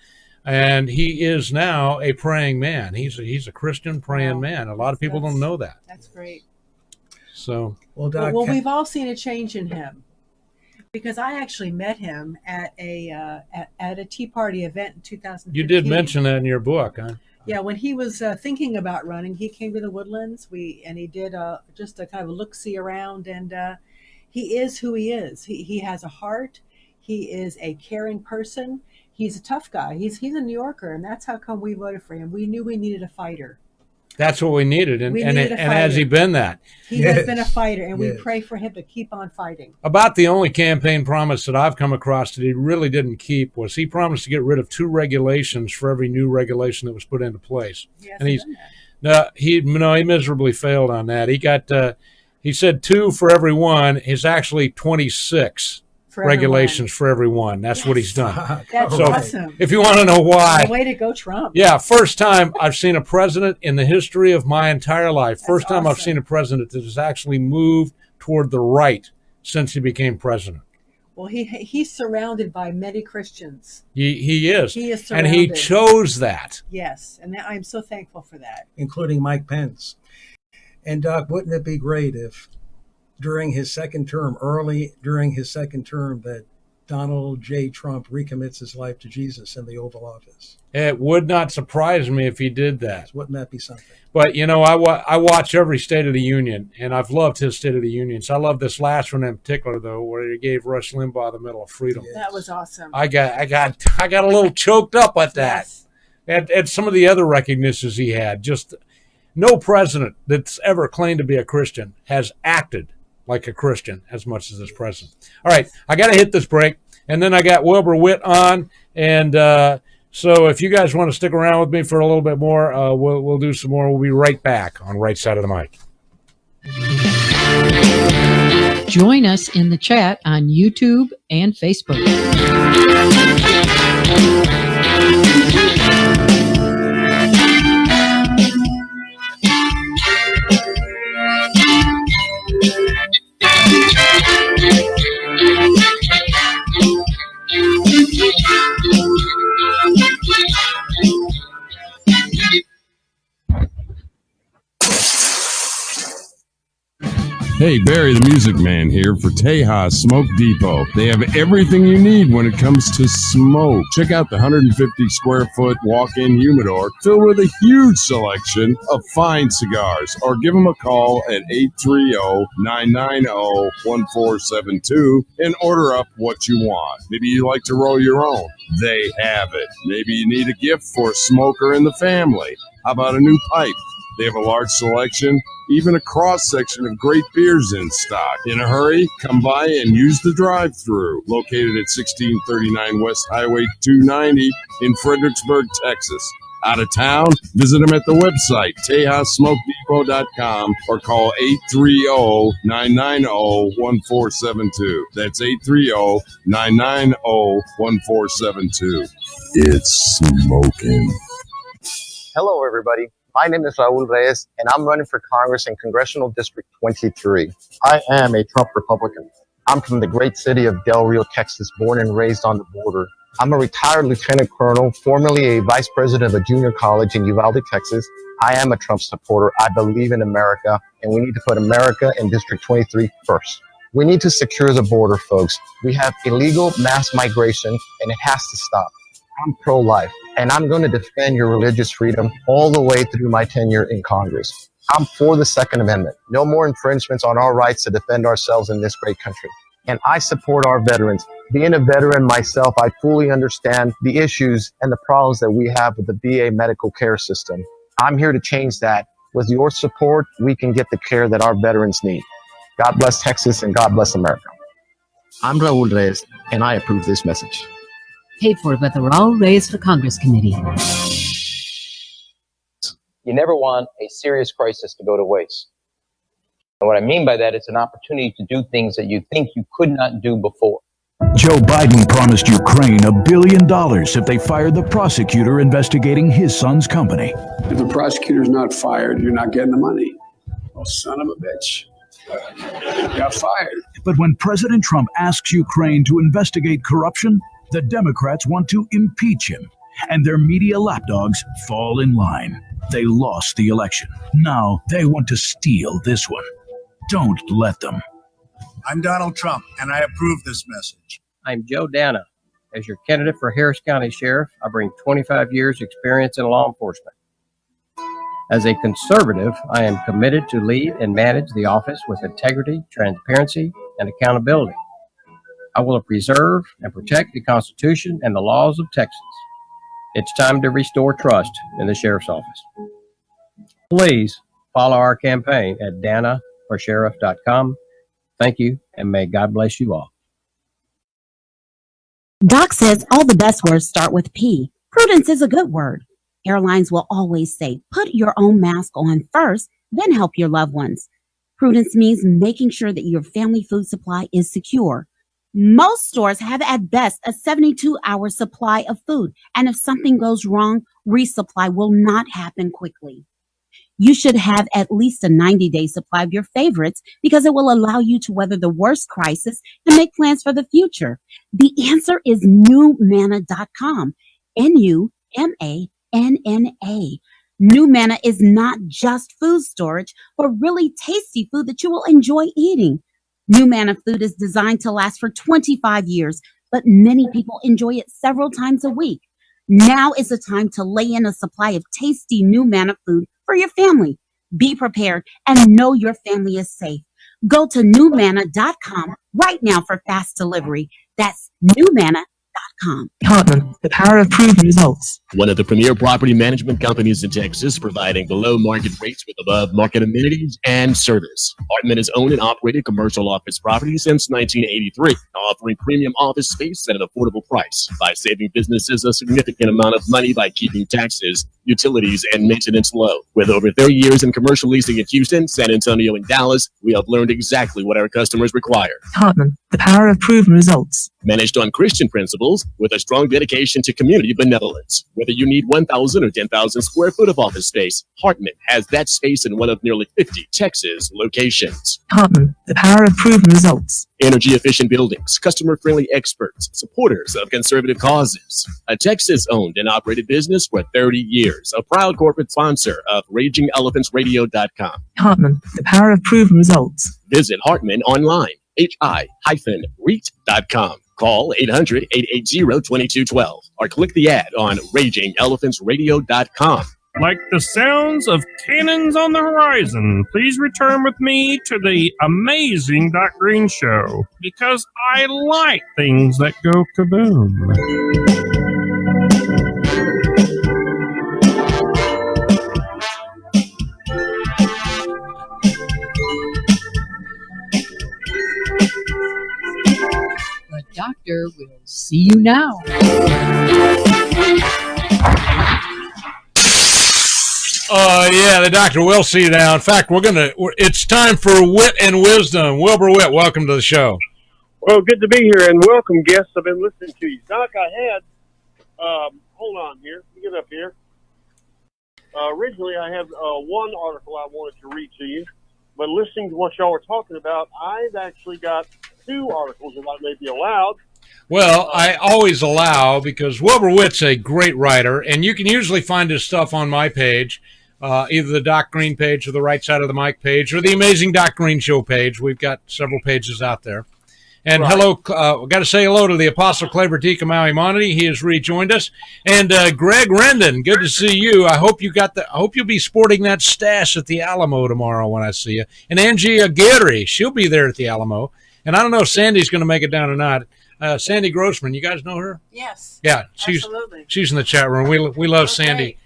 And he is now a praying man. He's a Christian praying man. A lot of people don't know that. That's great. So well, Doc, we've all seen a change in him, because I actually met him at a Tea Party event in 2015. You did mention that in your book, huh? Yeah, when he was thinking about running, he came to the Woodlands. And he did just a kind of a look-see around, and he is who he is. He has a heart. He is a caring person. He's a tough guy. He's a New Yorker, and that's how come we voted for him. We knew we needed a fighter. That's what we needed, and a has he been that? He has been a fighter, and we pray for him to keep on fighting. About the only campaign promise that I've come across that he really didn't keep was he promised to get rid of 2 regulations for every new regulation that was put into place. He miserably failed on that. He said 2 for every one. It's actually 26 regulations for every one. That's what he's done. That's awesome. If you want to know why. Way to go, Trump. Yeah, first time I've seen a president in the history of my entire life. First time I've seen a president that has actually moved toward the right since he became president. Well, he's surrounded by many Christians. He is. He is surrounded. And he chose that. Yes, and I'm so thankful for that. Including Mike Pence. And Doc, wouldn't it be great if early during his second term, that Donald J. Trump recommits his life to Jesus in the Oval Office? It would not surprise me if he did that. Wouldn't that be something? But, I watch every State of the Union, and I've loved his State of the Union. So I love this last one in particular, though, where he gave Rush Limbaugh the Medal of Freedom. Yes. That was awesome. I got a little choked up at that. Yes. At some of the other recognitions he had. Just no president that's ever claimed to be a Christian has acted like a Christian as much as this president. All right, I got to hit this break, and then I got Wilbur Witt on, and so if you guys want to stick around with me for a little bit more, we'll do some more. We'll be right back on Right Side of the Mic. Join us in the chat on YouTube and Facebook. Hey, Barry the Music Man here for Tejas Smoke Depot. They have everything you need when it comes to smoke. Check out the 150 square foot walk-in humidor filled with a huge selection of fine cigars. Or give them a call at 830-990-1472 and order up what you want. Maybe you like to roll your own. They have it. Maybe you need a gift for a smoker in the family. How about a new pipe? They have a large selection, even a cross-section of great beers in stock. In a hurry, come by and use the drive-thru, located at 1639 West Highway 290 in Fredericksburg, Texas. Out of town? Visit them at the website, TejasSmokeDepot.com, or call 830-990-1472. That's 830-990-1472. It's smoking. Hello, everybody. My name is Raul Reyes, and I'm running for Congress in Congressional District 23. I am a Trump Republican. I'm from the great city of Del Rio, Texas, born and raised on the border. I'm a retired lieutenant colonel, formerly a vice president of a junior college in Uvalde, Texas. I am a Trump supporter. I believe in America, and we need to put America in District 23 first. We need to secure the border, folks. We have illegal mass migration, and it has to stop. I'm pro-life, and I'm going to defend your religious freedom all the way through my tenure in Congress. I'm for the Second Amendment. No more infringements on our rights to defend ourselves in this great country. And I support our veterans. Being a veteran myself, I fully understand the issues and the problems that we have with the VA medical care system. I'm here to change that. With your support, we can get the care that our veterans need. God bless Texas and God bless America. I'm Raul Reyes, and I approve this message. Paid for by the Raul Reyes for Congress Committee. You never want a serious crisis to go to waste. And what I mean by that, it's an opportunity to do things that you think you could not do before. Joe Biden promised Ukraine $1 billion if they fired the prosecutor investigating his son's company. If the prosecutor's not fired, you're not getting the money. Oh, son of a bitch. Got fired. But when President Trump asks Ukraine to investigate corruption, the Democrats want to impeach him, and their media lapdogs fall in line. They lost the election. Now they want to steal this one. Don't let them. I'm Donald Trump, and I approve this message. I'm Joe Dana. As your candidate for Harris County Sheriff, I bring 25 years experience in law enforcement. As a conservative, I am committed to lead and manage the office with integrity, transparency, and accountability. I will preserve and protect the Constitution and the laws of Texas. It's time to restore trust in the Sheriff's Office. Please follow our campaign at danaforsheriff.com. Thank you, and may God bless you all. Doc says all the best words start with P. Prudence is a good word. Airlines will always say, put your own mask on first, then help your loved ones. Prudence means making sure that your family food supply is secure. Most stores have at best a 72-hour supply of food, and if something goes wrong, resupply will not happen quickly. You should have at least a 90-day supply of your favorites because it will allow you to weather the worst crisis and make plans for the future. The answer is newmanna.com. N-U-M-A-N-N-A. New Manna is not just food storage, but really tasty food that you will enjoy eating. New Manna food is designed to last for 25 years, but many people enjoy it several times a week. Now is the time to lay in a supply of tasty New Manna food for your family. Be prepared and know your family is safe. Go to newmanna.com right now for fast delivery. That's newmanna.com. Hartman, the power of proven results. One of the premier property management companies in Texas, providing below market rates with above market amenities and service. Hartman has owned and operated commercial office properties since 1983, offering premium office space at an affordable price by saving businesses a significant amount of money by keeping taxes, utilities, and maintenance low. With over 30 years in commercial leasing in Houston, San Antonio, and Dallas, we have learned exactly what our customers require. Hartman, the power of proven results. managed on Christian principles with a strong dedication to community benevolence. Whether you need 1,000 or 10,000 square foot of office space, Hartman has that space in one of nearly 50 Texas locations. Hartman, the power of proven results. Energy-efficient buildings, customer-friendly experts, supporters of conservative causes. A Texas-owned and operated business for 30 years. A proud corporate sponsor of RagingElephantRadio.com. Hartman, the power of proven results. Visit Hartman online, hi-REIT.com. Call 800-880-2212 or click the ad on RagingElephantRadio.com. Like the sounds of cannons on the horizon, please return with me to the Amazing Doc Green Show, because I like things that go kaboom. The doctor will see you now. Yeah, the doctor will see you now. In fact, it's time for Wit and Wisdom. Wilbur Witt, welcome to the show. Well, good to be here, and welcome, guests. I've been listening to you. Doc, I had, hold on here. Let me get up here. Originally, I have one article I wanted to read to you, but listening to what y'all were talking about, I've actually got two articles that I may be allowed. Well, I always allow, because Wilbur Witt's a great writer, and you can usually find his stuff on my page, either the Doc Green page or the Right Side of the Mic page or the Amazing Doc Green Show page. We've got several pages out there. And Right. hello, we've got to say hello to the Apostle Claver Tika Maui Monity. He has rejoined us. And Greg Rendon, good to see you. I hope you'll be sporting that stash at the Alamo tomorrow when I see you. And Angie Aguirre, she'll be there at the Alamo. And I don't know if Sandy's going to make it down or not. Sandy Grossman, you guys know her? Yes. Yeah, Absolutely. she's in the chat room. We love Sandy.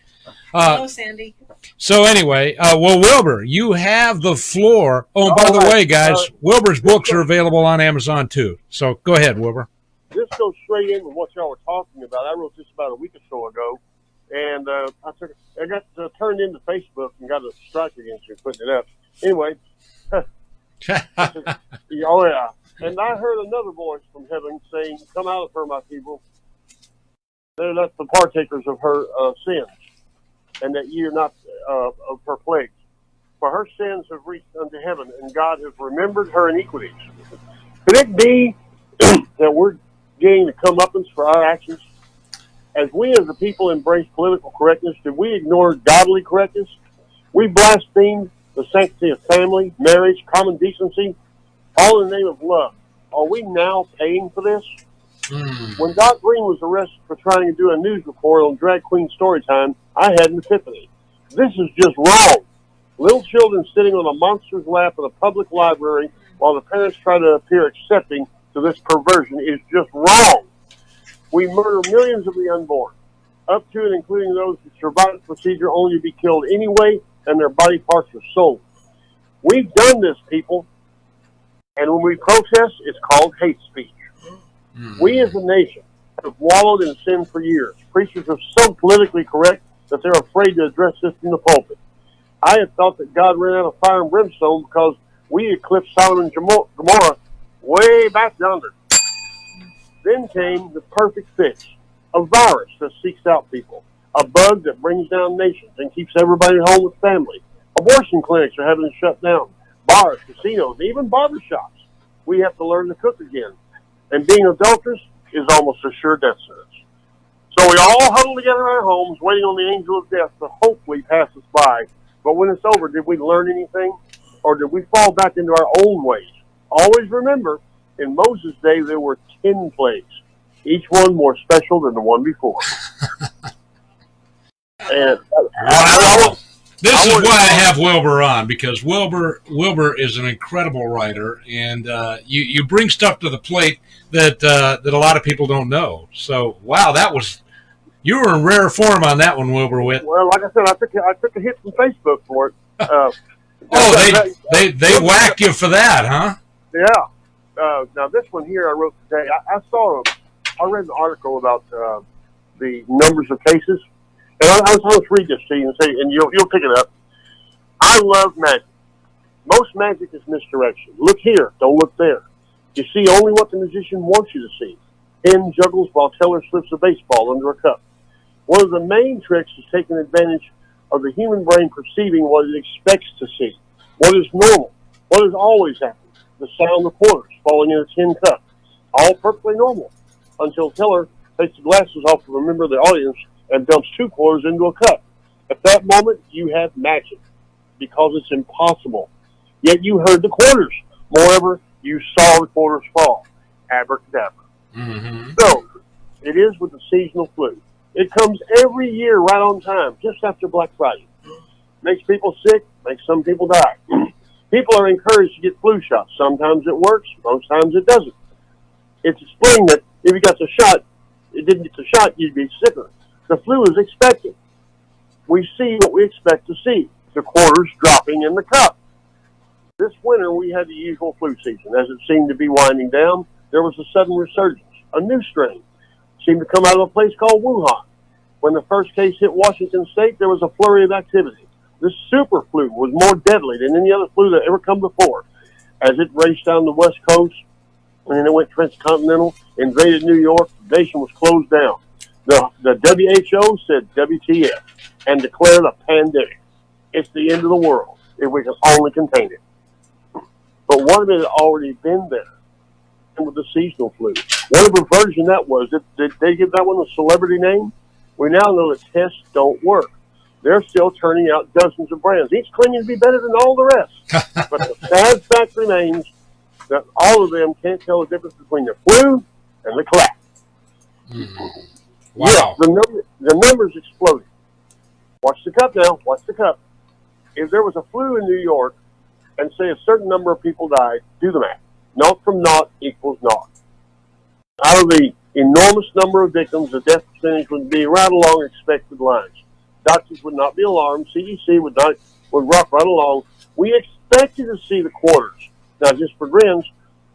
Hello, Sandy. So anyway, well, Wilbur, you have the floor. Oh, and by the way, guys, Wilbur's books are available on Amazon too. So go ahead, Wilbur. This goes straight in with what y'all were talking about. I wrote this about a week or so ago, and I got turned into Facebook and got a strike against me putting it up. Anyway, oh yeah. And I heard another voice from heaven saying, "Come out of her, my people. They're not the partakers of her sins, and that ye are not of her plagues. For her sins have reached unto heaven, and God has remembered her iniquities." Could it be that we're getting the comeuppance for our actions? As we as a people embrace political correctness, did we ignore godly correctness? We blasphemed the sanctity of family, marriage, common decency, all in the name of love. Are we now paying for this? When Doc Green was arrested for trying to do a news report on Drag Queen Storytime, I had an epiphany. This is just wrong. Little children sitting on a monster's lap in a public library while the parents try to appear accepting to this perversion is just wrong. We murder millions of the unborn, up to and including those who survive the procedure only to be killed anyway, and their body parts are sold. We've done this, people. And when we protest, it's called hate speech. We as a nation have wallowed in sin for years. Preachers are so politically correct that they're afraid to address this in the pulpit. I had thought that God ran out of fire and brimstone because we eclipsed Sodom and Gomorrah way back yonder. Then came the perfect fix, a virus that seeks out people, a bug that brings down nations and keeps everybody home with family. Abortion clinics are having to shut down. Bars, casinos, even barbershops. We have to learn to cook again. And being adulterous is almost a sure death sentence. So we all huddle together in our homes, waiting on the angel of death to hopefully pass us by. But when it's over, did we learn anything? Or did we fall back into our old ways? Always remember, in Moses' day, there were 10 plagues, each one more special than the one before. And wow. This is why I have Wilbur on, because Wilbur is an incredible writer, and you bring stuff to the plate that a lot of people don't know. So, wow, you were in rare form on that one, Wilbur Witt. Well, like I said, I took a hit from Facebook for it. They whack you for that, huh? Yeah. Now this one here I wrote today. I read an article about the numbers of cases. And I'll just read this to you and you'll pick it up. I love magic. Most magic is misdirection. Look here, don't look there. You see only what the magician wants you to see. Ken juggles while Teller slips a baseball under a cup. One of the main tricks is taking advantage of the human brain perceiving what it expects to see, what is normal, what has always happened, the sound of quarters falling in a tin cup, all perfectly normal, until Teller takes the glasses off of a member of the audience and dumps 2 quarters into a cup. At that moment, you have magic, because it's impossible. Yet you heard the quarters. Moreover, you saw the quarters fall. Abracadabra. Mm-hmm. So, it is with the seasonal flu. It comes every year right on time, just after Black Friday. Makes people sick, makes some people die. People are encouraged to get flu shots. Sometimes it works, most times it doesn't. It's explained that if you got the shot, it didn't get the shot, you'd be sicker. The flu is expected. We see what we expect to see, the quarters dropping in the cup. This winter, we had the usual flu season. As it seemed to be winding down, there was a sudden resurgence. A new strain seemed to come out of a place called Wuhan. When the first case hit Washington State, there was a flurry of activity. This super flu was more deadly than any other flu that ever come before. As it raced down the West Coast, and then it went transcontinental, invaded New York, the nation was closed down. The WHO said WTF and declared a pandemic. It's the end of the world if we can only contain it. But what if it had already been there? And with the seasonal flu, whatever version that was, did they give that one a celebrity name? We now know that tests don't work. They're still turning out dozens of brands, each claiming to be better than all the rest. But the sad fact remains that all of them can't tell the difference between the flu and the clap. Mm-hmm. Wow. Yeah, the numbers exploded. Watch the cup now. Watch the cup. If there was a flu in New York and say a certain number of people died, do the math. Naught from naught equals naught. Out of the enormous number of victims, the death percentage would be right along expected lines. Doctors would not be alarmed. CDC would rock right along. We expected to see the quarters. Now, just for grins,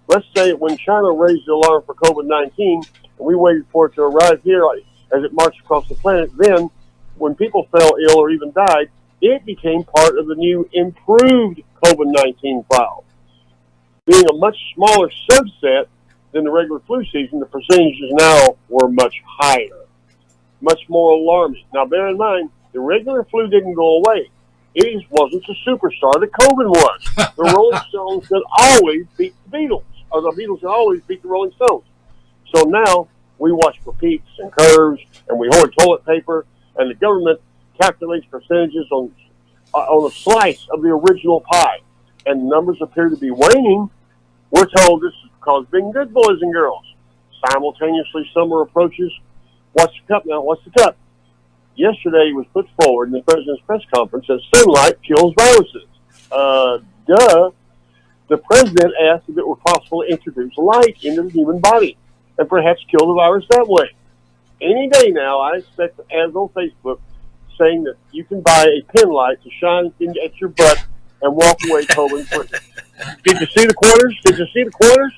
let's say when China raised the alarm for COVID-19, and we waited for it to arrive here as it marched across the planet, then when people fell ill or even died, it became part of the new improved COVID-19 file. Being a much smaller subset than the regular flu season, the percentages now were much higher, much more alarming. Now, bear in mind, the regular flu didn't go away. It just wasn't the superstar that COVID was. The Rolling Stones could always beat the Beatles, or the Beatles could always beat the Rolling Stones. So now we watch for peaks and curves, and we hoard toilet paper, and the government calculates percentages on a slice of the original pie. And numbers appear to be waning. We're told this is because being good boys and girls. Simultaneously, summer approaches. Watch the cup now. Watch the cup. Yesterday it was put forward in the president's press conference that sunlight kills viruses. The president asked if it were possible to introduce light into the human body and perhaps kill the virus that way. Any day now, I expect ads on Facebook saying that you can buy a pen light to shine at your butt and walk away COVID-free. Did you see the quarters? Did you see the quarters?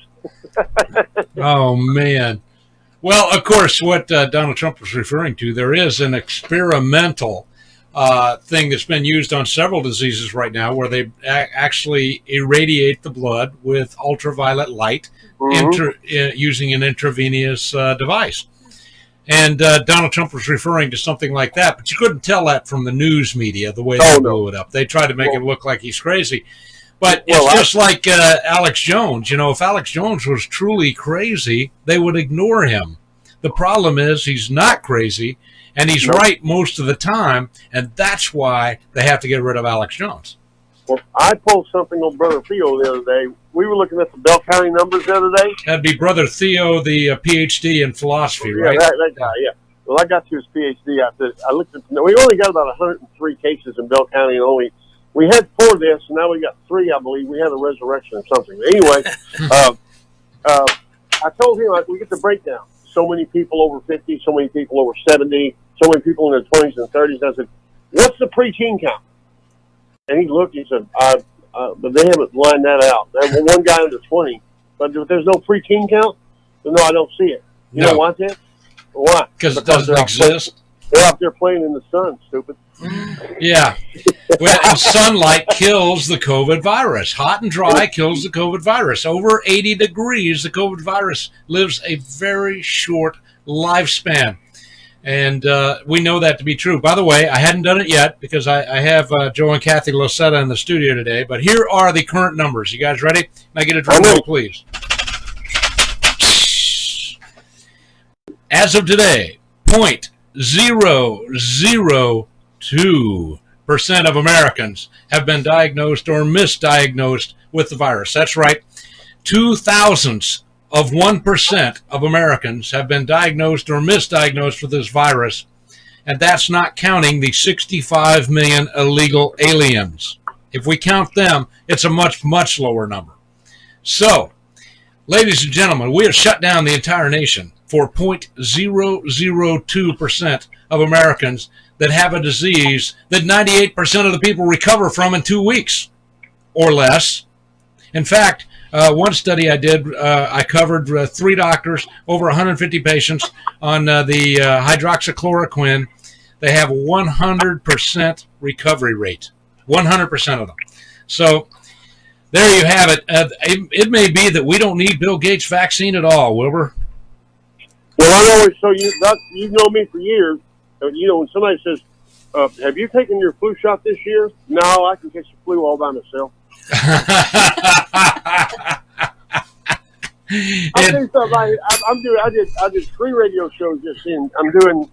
Oh, man. Well, of course, what Donald Trump was referring to, there is an experimental thing that's been used on several diseases right now where they actually irradiate the blood with ultraviolet light using an intravenous device. And Donald Trump was referring to something like that, but you couldn't tell that from the news media, the way they blew it up. They tried to make it look like he's crazy. But it's just like Alex Jones. You know, if Alex Jones was truly crazy, they would ignore him. The problem is he's not crazy, and he's right most of the time, and that's why they have to get rid of Alex Jones. Well, I pulled something on Brother Theo the other day. We were looking at the Bell County numbers the other day. That'd be Brother Theo, the PhD in philosophy, right? Yeah, that guy, yeah. Well, I got to his PhD after I looked at. We only got about 103 cases in Bell County, and we had 4 deaths, and now we got 3, I believe. We had a resurrection or something. But anyway, I told him we get the breakdown. So many people over 50, so many people over 70, so many people in their 20s and 30s. I said, "What's the preteen count?" And he looked. He said, "But they haven't lined that out. There's one guy under 20, but there's no preteen count." So, no, I don't see it. You know why, Ted? Why? Because it doesn't exist. They're out there playing in the sun, stupid. Yeah. Well, and sunlight kills the COVID virus. Hot and dry kills the COVID virus. Over 80 degrees, the COVID virus lives a very short lifespan. And we know that to be true. By the way, I hadn't done it yet because I have Joe and Kathy Losetta in the studio today. But here are the current numbers. You guys ready? Can I get a drum roll, please? As of today, 0.002% of Americans have been diagnosed or misdiagnosed with the virus. That's right. 0.002% of Americans have been diagnosed or misdiagnosed with this virus. And that's not counting the 65 million illegal aliens. If we count them, it's a much, much lower number. So, ladies and gentlemen, we have shut down the entire nation for 0.002% of Americans that have a disease that 98% of the people recover from in 2 weeks or less. In fact, one study I did, I covered 3 doctors, over 150 patients on the hydroxychloroquine. They have 100% recovery rate, 100% of them. So there you have it. It may be that we don't need Bill Gates' vaccine at all, Wilbur. Well, I always so you know me for years. You know, when somebody says, "Have you taken your flu shot this year?" No, I can catch the flu all by myself. I did 3 radio shows just in. I'm doing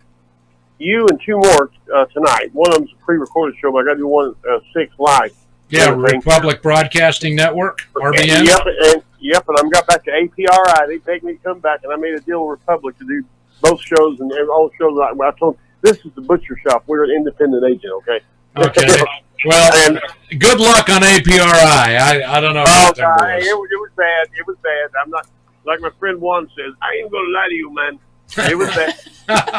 you and 2 more tonight. One of them's a pre-recorded show, but I got to do one 6 live. Yeah, Republic Broadcasting Network, RBN. Yep, and I got back to APRI. They begged me to come back, and I made a deal with Republic to do both shows and all the shows. I told them, this is the butcher shop. We're an independent agent, okay? Okay. Well, good luck on APRI. I don't know about them boys. It was bad. It was bad. I'm not, like my friend Juan says, I ain't going to lie to you, man. It was bad.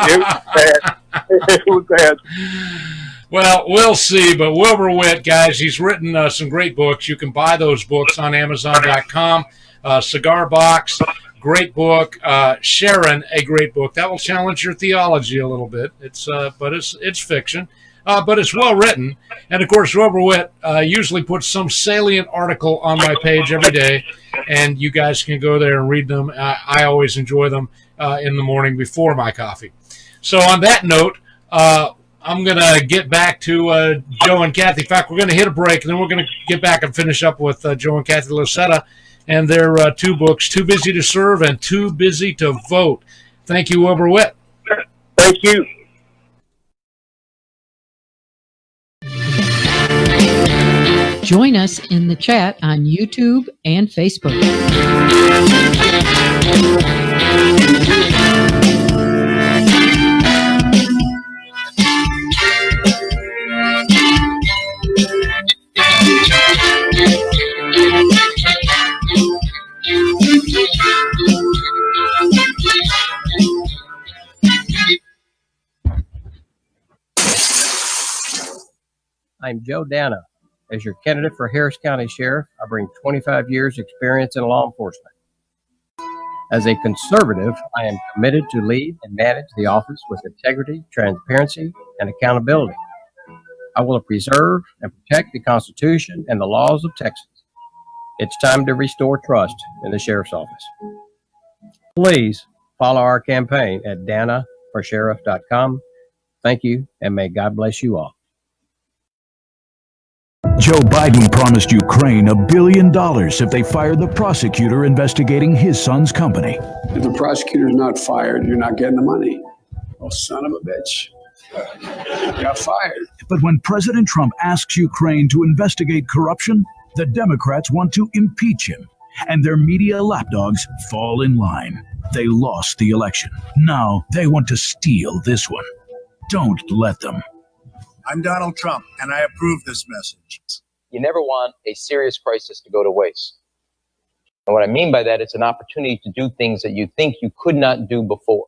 It was bad. It was bad. Well, we'll see. But Wilbur Witt, guys, he's written some great books. You can buy those books on Amazon.com. Cigar Box, great book. Sharon, a great book. That will challenge your theology a little bit. But it's fiction. But it's well written. And, of course, Wilbur Witt usually puts some salient article on my page every day, and you guys can go there and read them. I always enjoy them in the morning before my coffee. So on that note, I'm going to get back to Joe and Kathy. In fact, we're going to hit a break, and then we're going to get back and finish up with Joe and Kathy Losetta and their 2 books, Too Busy to Serve and Too Busy to Vote. Thank you, Wilbur Witt. Thank you. Join us in the chat on YouTube and Facebook. I'm Joe Dana. As your candidate for Harris County Sheriff, I bring 25 years experience in law enforcement. As a conservative, I am committed to lead and manage the office with integrity, transparency, and accountability. I will preserve and protect the Constitution and the laws of Texas. It's time to restore trust in the Sheriff's Office. Please follow our campaign at danaforsheriff.com. Thank you, and may God bless you all. Joe Biden promised Ukraine $1 billion if they fired the prosecutor investigating his son's company. If the prosecutor's not fired, you're not getting the money. Oh, son of a bitch. Got fired. But when President Trump asks Ukraine to investigate corruption, the Democrats want to impeach him, and their media lapdogs fall in line. They lost the election. Now they want to steal this one. Don't let them. I'm Donald Trump, and I approve this message. You never want a serious crisis to go to waste. And what I mean by that, it's an opportunity to do things that you think you could not do before.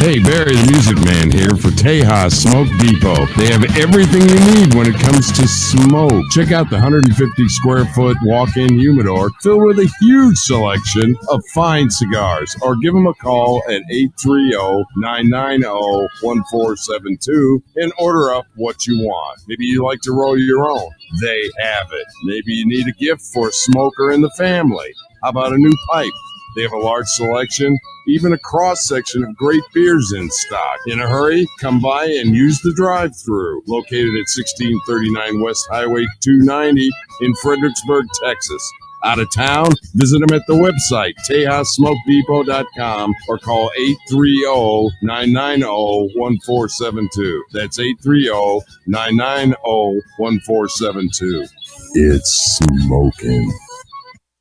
Hey, Barry the Music Man here for Tejas Smoke Depot. They have everything you need when it comes to smoke. Check out the 150 square foot walk-in humidor filled with a huge selection of fine cigars. Or give them a call at 830-990-1472 and order up what you want. Maybe you like to roll your own. They have it. Maybe you need a gift for a smoker in the family. How about a new pipe? They have a large selection, even a cross-section of great beers in stock. In a hurry, come by and use the drive-thru. Located at 1639 West Highway 290 in Fredericksburg, Texas. Out of town? Visit them at the website, TejasSmokeDepot.com, or call 830-990-1472. That's 830-990-1472. It's smoking.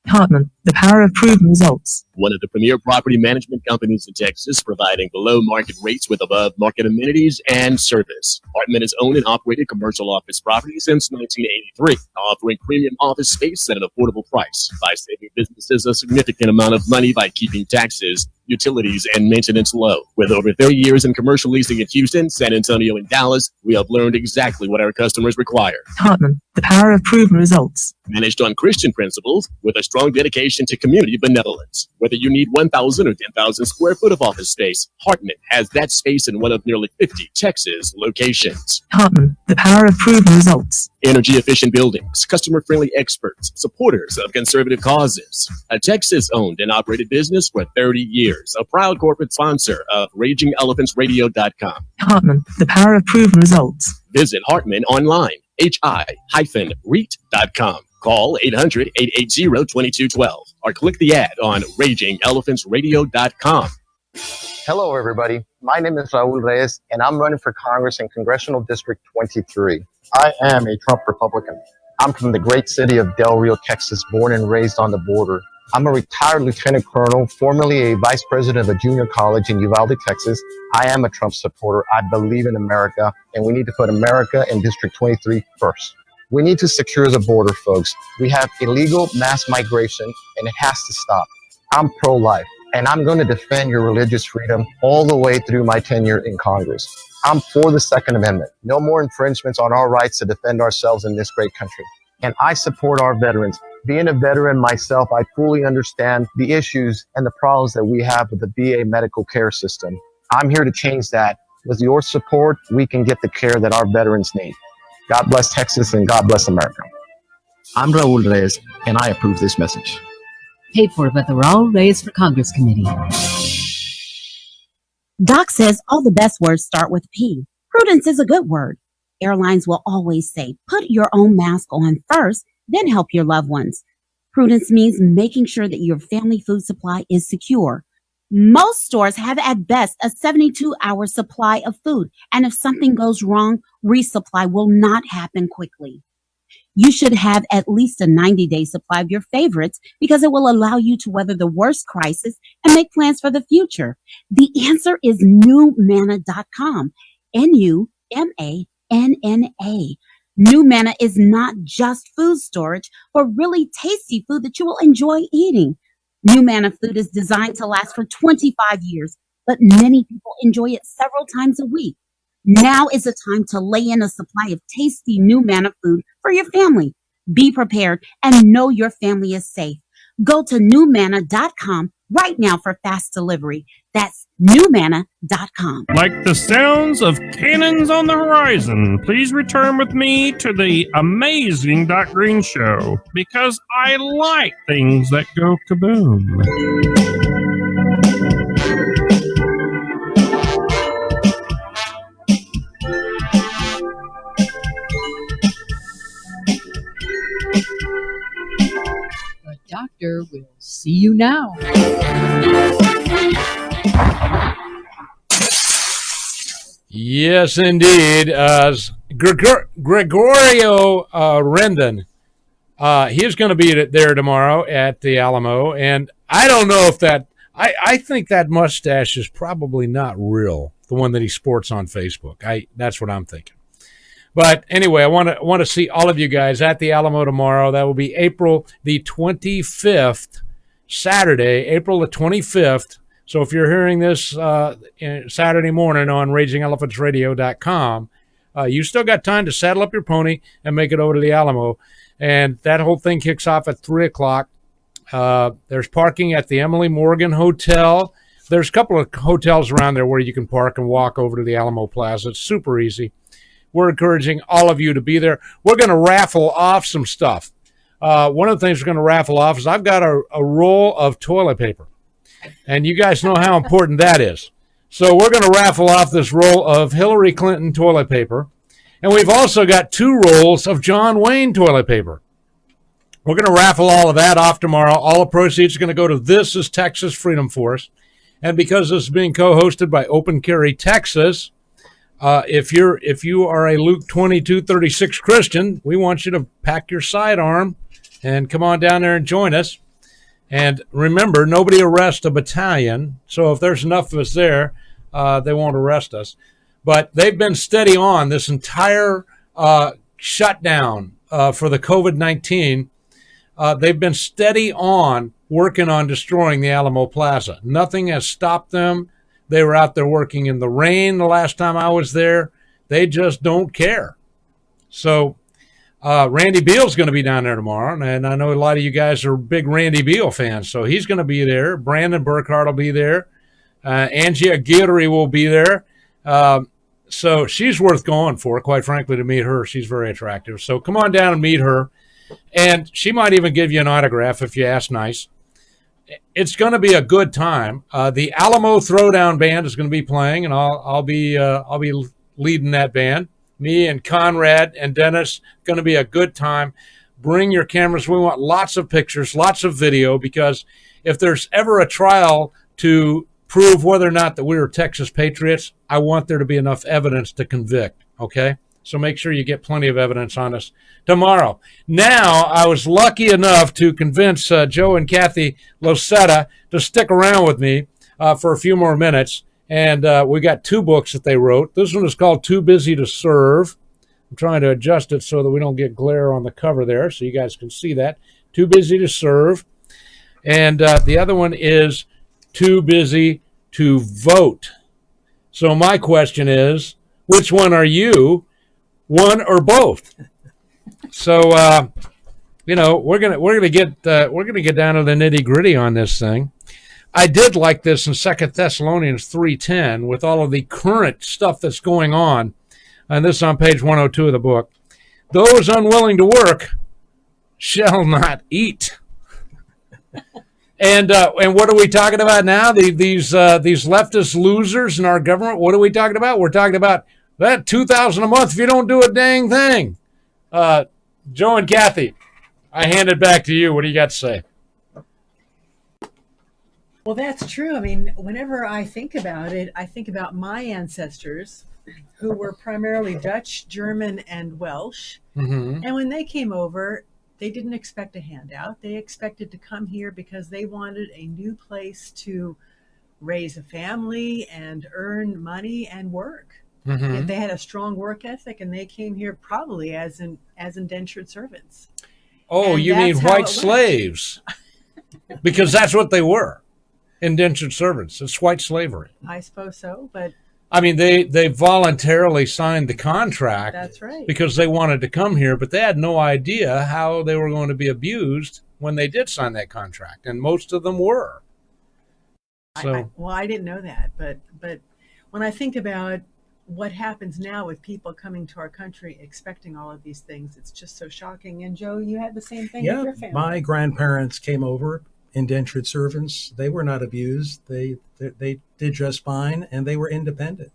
Hartman, the power of proven results. One of the premier property management companies in Texas, providing below market rates with above market amenities and service. Hartman has owned and operated commercial office properties since 1983, offering premium office space at an affordable price by saving businesses a significant amount of money by keeping taxes, utilities, and maintenance low. With over 30 years in commercial leasing in Houston, San Antonio, and Dallas, we have learned exactly what our customers require. Hartman, the power of proven results. Managed on Christian principles with a strong dedication to community benevolence. Whether you need 1,000 or 10,000 square foot of office space, Hartman has that space in one of nearly 50 Texas locations. Hartman, the power of proven results. Energy efficient buildings, customer friendly experts, supporters of conservative causes. A Texas owned and operated business for 30 years. A proud corporate sponsor of RagingElephantRadio.com. Hartman, the power of proven results. Visit Hartman online, hi-REIT.com. Call 800-880-2212 or click the ad on RagingElephantRadio.com. Hello, everybody. My name is Raul Reyes, and I'm running for Congress in Congressional District 23. I am a Trump Republican. I'm from the great city of Del Rio, Texas, born and raised on the border. I'm a retired lieutenant colonel, formerly a vice president of a junior college in Uvalde, Texas. I am a Trump supporter. I believe in America, and we need to put America in District 23 first. We need to secure the border, folks. We have illegal mass migration, and it has to stop. I'm pro-life, and I'm going to defend your religious freedom all the way through my tenure in Congress. I'm for the Second Amendment. No more infringements on our rights to defend ourselves in this great country. And I support our veterans. Being a veteran myself, I fully understand the issues and the problems that we have with the VA medical care system. I'm here to change that. With your support, we can get the care that our veterans need. God bless Texas and God bless America. I'm Raul Reyes, and I approve this message. Paid for by the Raul Reyes for Congress Committee. Doc says all the best words start with P. Prudence is a good word. Airlines will always say, put your own mask on first, then help your loved ones. Prudence means making sure that your family food supply is secure. Most stores have at best a 72-hour supply of food, and if something goes wrong, resupply will not happen quickly. You should have at least a 90-day supply of your favorites because it will allow you to weather the worst crisis and make plans for the future. The answer is newmanna.com. N-U-M-A-N-N-A. New Manna is not just food storage, but really tasty food that you will enjoy eating. New Manna food is designed to last for 25 years, but many people enjoy it several times a week. Now is the time to lay in a supply of tasty New Manna food for your family. Be prepared and know your family is safe. Go to newmanna.com right now for fast delivery. That's newmanna.com. Like the sounds of cannons on the horizon, please return with me to the Amazing Green Show, because I like things that go kaboom. The doctor will see you now. Yes, indeed. Gregorio Rendon, he's going to be there tomorrow at the Alamo, and I don't know if that. I think that mustache is probably not real, the one that he sports on Facebook. That's what I'm thinking. But anyway, I want to see all of you guys at the Alamo tomorrow. That will be April the 25th, Saturday, April the 25th, So if you're hearing this Saturday morning on RagingElephantsRadio.com, you still got time to saddle up your pony and make it over to the Alamo. And that whole thing kicks off at 3 o'clock. There's parking at the Emily Morgan Hotel. There's a couple of hotels around there where you can park and walk over to the Alamo Plaza. It's super easy. We're encouraging all of you to be there. We're going to raffle off some stuff. One of the things we're going to raffle off is I've got a roll of toilet paper. And you guys know how important that is. So we're going to raffle off this roll of Hillary Clinton toilet paper. And we've also got 2 rolls of John Wayne toilet paper. We're going to raffle all of that off tomorrow. All the proceeds are going to go to This is Texas Freedom Force. And because this is being co-hosted by Open Carry Texas, if you are a Luke 22:36 Christian, we want you to pack your sidearm and come on down there and join us. And remember, nobody arrests a battalion. So if there's enough of us there, they won't arrest us. But they've been steady on this entire shutdown for the COVID-19. They've been steady on working on destroying the Alamo Plaza. Nothing has stopped them. They were out there working in the rain the last time I was there. They just don't care. So Randy Beal's going to be down there tomorrow, and I know a lot of you guys are big Randy Beal fans, so he's going to be there. Brandon Burkhardt will be there. Angie Aguirre will be there. So she's worth going for, quite frankly, to meet her. She's very attractive. So come on down and meet her. And she might even give you an autograph if you ask nice. It's going to be a good time. The Alamo Throwdown Band is going to be playing, and I'll be leading that band. Me and Conrad and Dennis, going to be a good time. Bring your cameras. We want lots of pictures, lots of video, because if there's ever a trial to prove whether or not that we were Texas patriots, I want there to be enough evidence to convict, okay? So make sure you get plenty of evidence on us tomorrow. Now, I was lucky enough to convince Joe and Kathy Losetta to stick around with me for a few more minutes. And we got 2 books that they wrote. This one is called Too Busy to Serve. I'm trying to adjust it so that we don't get glare on the cover there, so you guys can see that. Too Busy to Serve. And the other one is Too Busy to Vote. So my question is, which one are you? One or both? So we're gonna get down to the nitty gritty on this thing. I did like this in 2 Thessalonians 3:10 with all of the current stuff that's going on, and this is on page 102 of the book. Those unwilling to work shall not eat. And what are we talking about now? These leftist losers in our government. What are we talking about? We're talking about that $2,000 a month if you don't do a dang thing. Joe and Kathy, I hand it back to you. What do you got to say? Well, that's true. I mean, whenever I think about it, I think about my ancestors who were primarily Dutch, German, and Welsh. Mm-hmm. And when they came over, they didn't expect a handout. They expected to come here because they wanted a new place to raise a family and earn money and work. Mm-hmm. They had a strong work ethic, and they came here probably as indentured servants. Oh, And you mean that's how it white went. slaves? Because that's what they were, indentured servants. It's white slavery. I suppose so, but I mean, they voluntarily signed the contract. That's right. Because they wanted to come here, but they had no idea how they were going to be abused when they did sign that contract, and most of them were. So, I didn't know that, but when I think about what happens now with people coming to our country expecting all of these things, it's just so shocking. And Joe, you had the same thing with your family. My grandparents came over, indentured servants. They were not abused. They did just fine, and they were independent.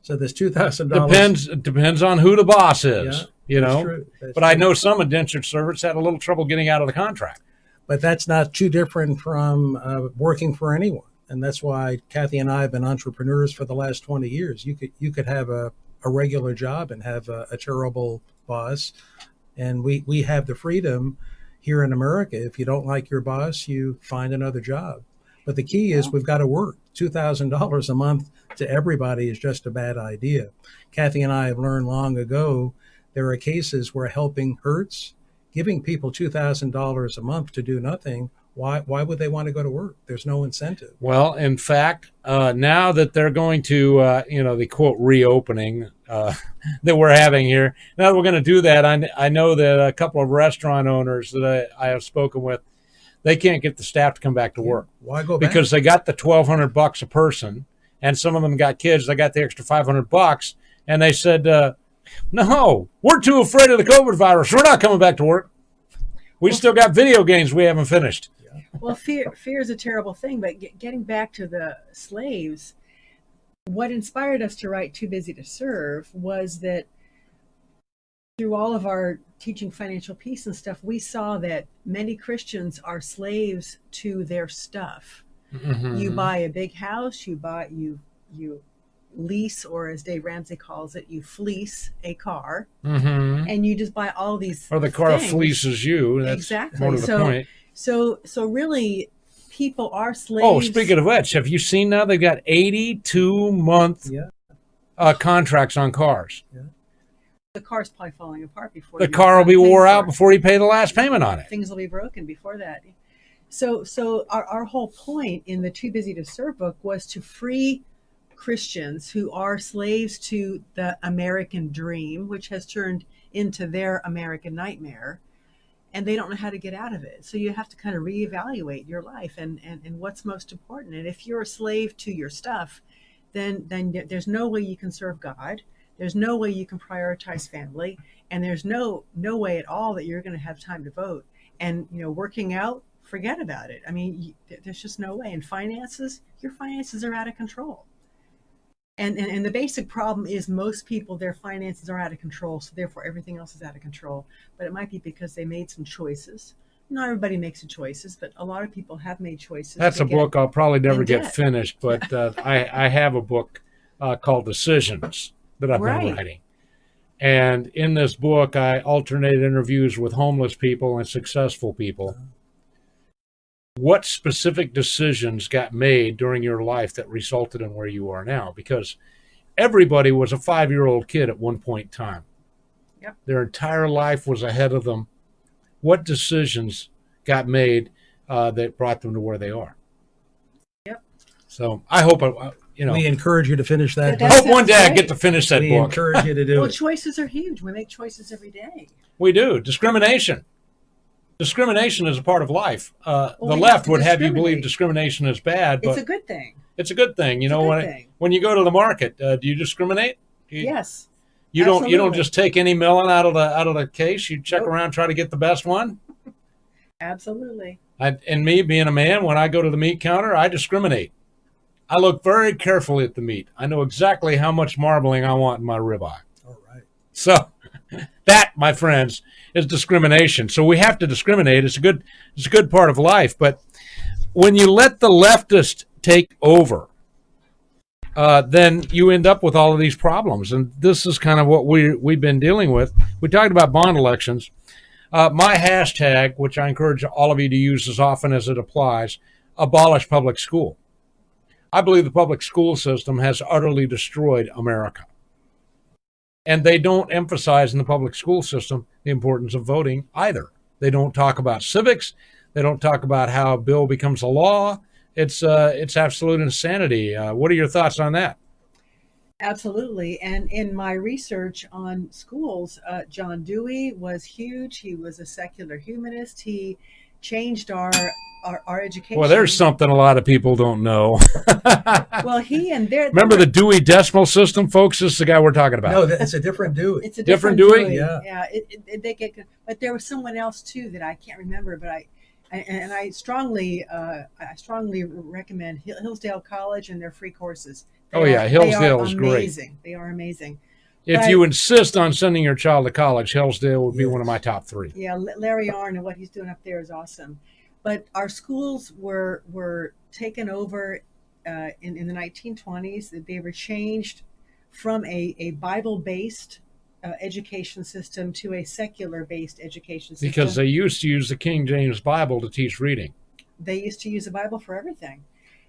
So this $2,000 depends on who the boss is, Yeah, that's know. true. That's But I true. know some indentured servants had a little trouble getting out of the contract. But that's not too different from working for anyone. And that's why Kathy and I have been entrepreneurs for the last 20 years. You could have a regular job and have a terrible boss. And we have the freedom here in America. If you don't like your boss, you find another job. But the key is we've got to work. $2,000 a month to everybody is just a bad idea. Kathy and I have learned long ago there are cases where helping hurts. Giving people $2,000 a month to do nothing Why would they want to go to work? There's no incentive. Well, in fact, now that they're going to, the quote reopening that we're having here, now that we're going to do that, I know that a couple of restaurant owners that I have spoken with, they can't get the staff to come back to work. Why go back? Because they got the $1,200 a person, and some of them got kids. They got the extra $500, and they said, "No, we're too afraid of the COVID virus. We're not coming back to work. We still got video games we haven't finished." Well, fear is a terrible thing, but getting back to the slaves, what inspired us to write Too Busy to Serve was that through all of our teaching financial peace and stuff, we saw that many Christians are slaves to their stuff. Mm-hmm. You buy a big house, you lease, or as Dave Ramsey calls it, you fleece a car, Mm-hmm. and you just buy all these Or the car things. fleeces you. That's Exactly. more to the point. So really, people are slaves. Oh, speaking of which, have you seen now they've got 82-month contracts on cars? The car's probably falling apart before The you car will be pay wore for out it. before you pay the last payment on it. Things will be broken before that. So our whole point in the Too Busy to Serve book was to free Christians who are slaves to the American dream, which has turned into their American nightmare, and they don't know how to get out of it. So you have to kind of reevaluate your life and what's most important. And if you're a slave to your stuff, then there's no way you can serve God. There's no way you can prioritize family, and there's no way at all that you're going to have time to vote. And working out, forget about it. I mean, there's just no way. And finances, your finances are out of control. And the basic problem is most people, their finances are out of control, so therefore everything else is out of control. But it might be because they made some choices. Not everybody makes the choices, but a lot of people have made choices. That's a book I'll probably never in get debt. finished, but I have a book called Decisions that I've been Right. writing. And in this book, I alternate interviews with homeless people and successful people. What specific decisions got made during your life that resulted in where you are now? Because everybody was a 5-year-old kid at one point in time. Yep. Their entire life was ahead of them. What decisions got made that brought them to where they are? Yep. So I hope, we encourage you to finish that. That I hope one day I sounds get to finish that We book. encourage you to do Well, it. choices are huge. We make choices every day. We do. Discrimination. Discrimination is a part of life. The we have left to would have you believe discriminate. discrimination is bad, but It's a good thing. it's a good thing. It's a good thing. When you go to the market, do you discriminate? Yes. You don't Absolutely. just take any melon out of the case. You check Nope. around, try to get the best one. Absolutely. And me being a man, when I go to the meat counter, I discriminate. I look very carefully at the meat. I know exactly how much marbling I want in my ribeye. All right. So that, my friends, is discrimination. So we have to discriminate. It's a good part of life. But when you let the leftist take over, then you end up with all of these problems. And this is kind of what we've been dealing with. We talked about bond elections. My hashtag, which I encourage all of you to use as often as it applies, abolish public school. I believe the public school system has utterly destroyed America. And they don't emphasize in the public school system the importance of voting either. They don't talk about civics. They don't talk about how a bill becomes a law. It's absolute insanity. What are your thoughts on that? Absolutely. And in my research on schools, John Dewey was huge. He was a secular humanist. He changed our education. Well, there's something a lot of people don't know. Well, he and their Remember the Dewey Decimal System, folks? This is the guy we're talking about. No, that's a different Dewey. It's a Different different Dewey? Yeah. They get, but there was someone else too that I can't remember. But I strongly recommend Hillsdale College and their free courses. Hillsdale is great. Amazing. They are amazing. If you insist on sending your child to college, Hillsdale would be one of my top 3. Yeah, Larry Arnn and what he's doing up there is awesome. But our schools were taken over in the 1920s. They were changed from a Bible-based education system to a secular-based education system. Because they used to use the King James Bible to teach reading. They used to use the Bible for everything.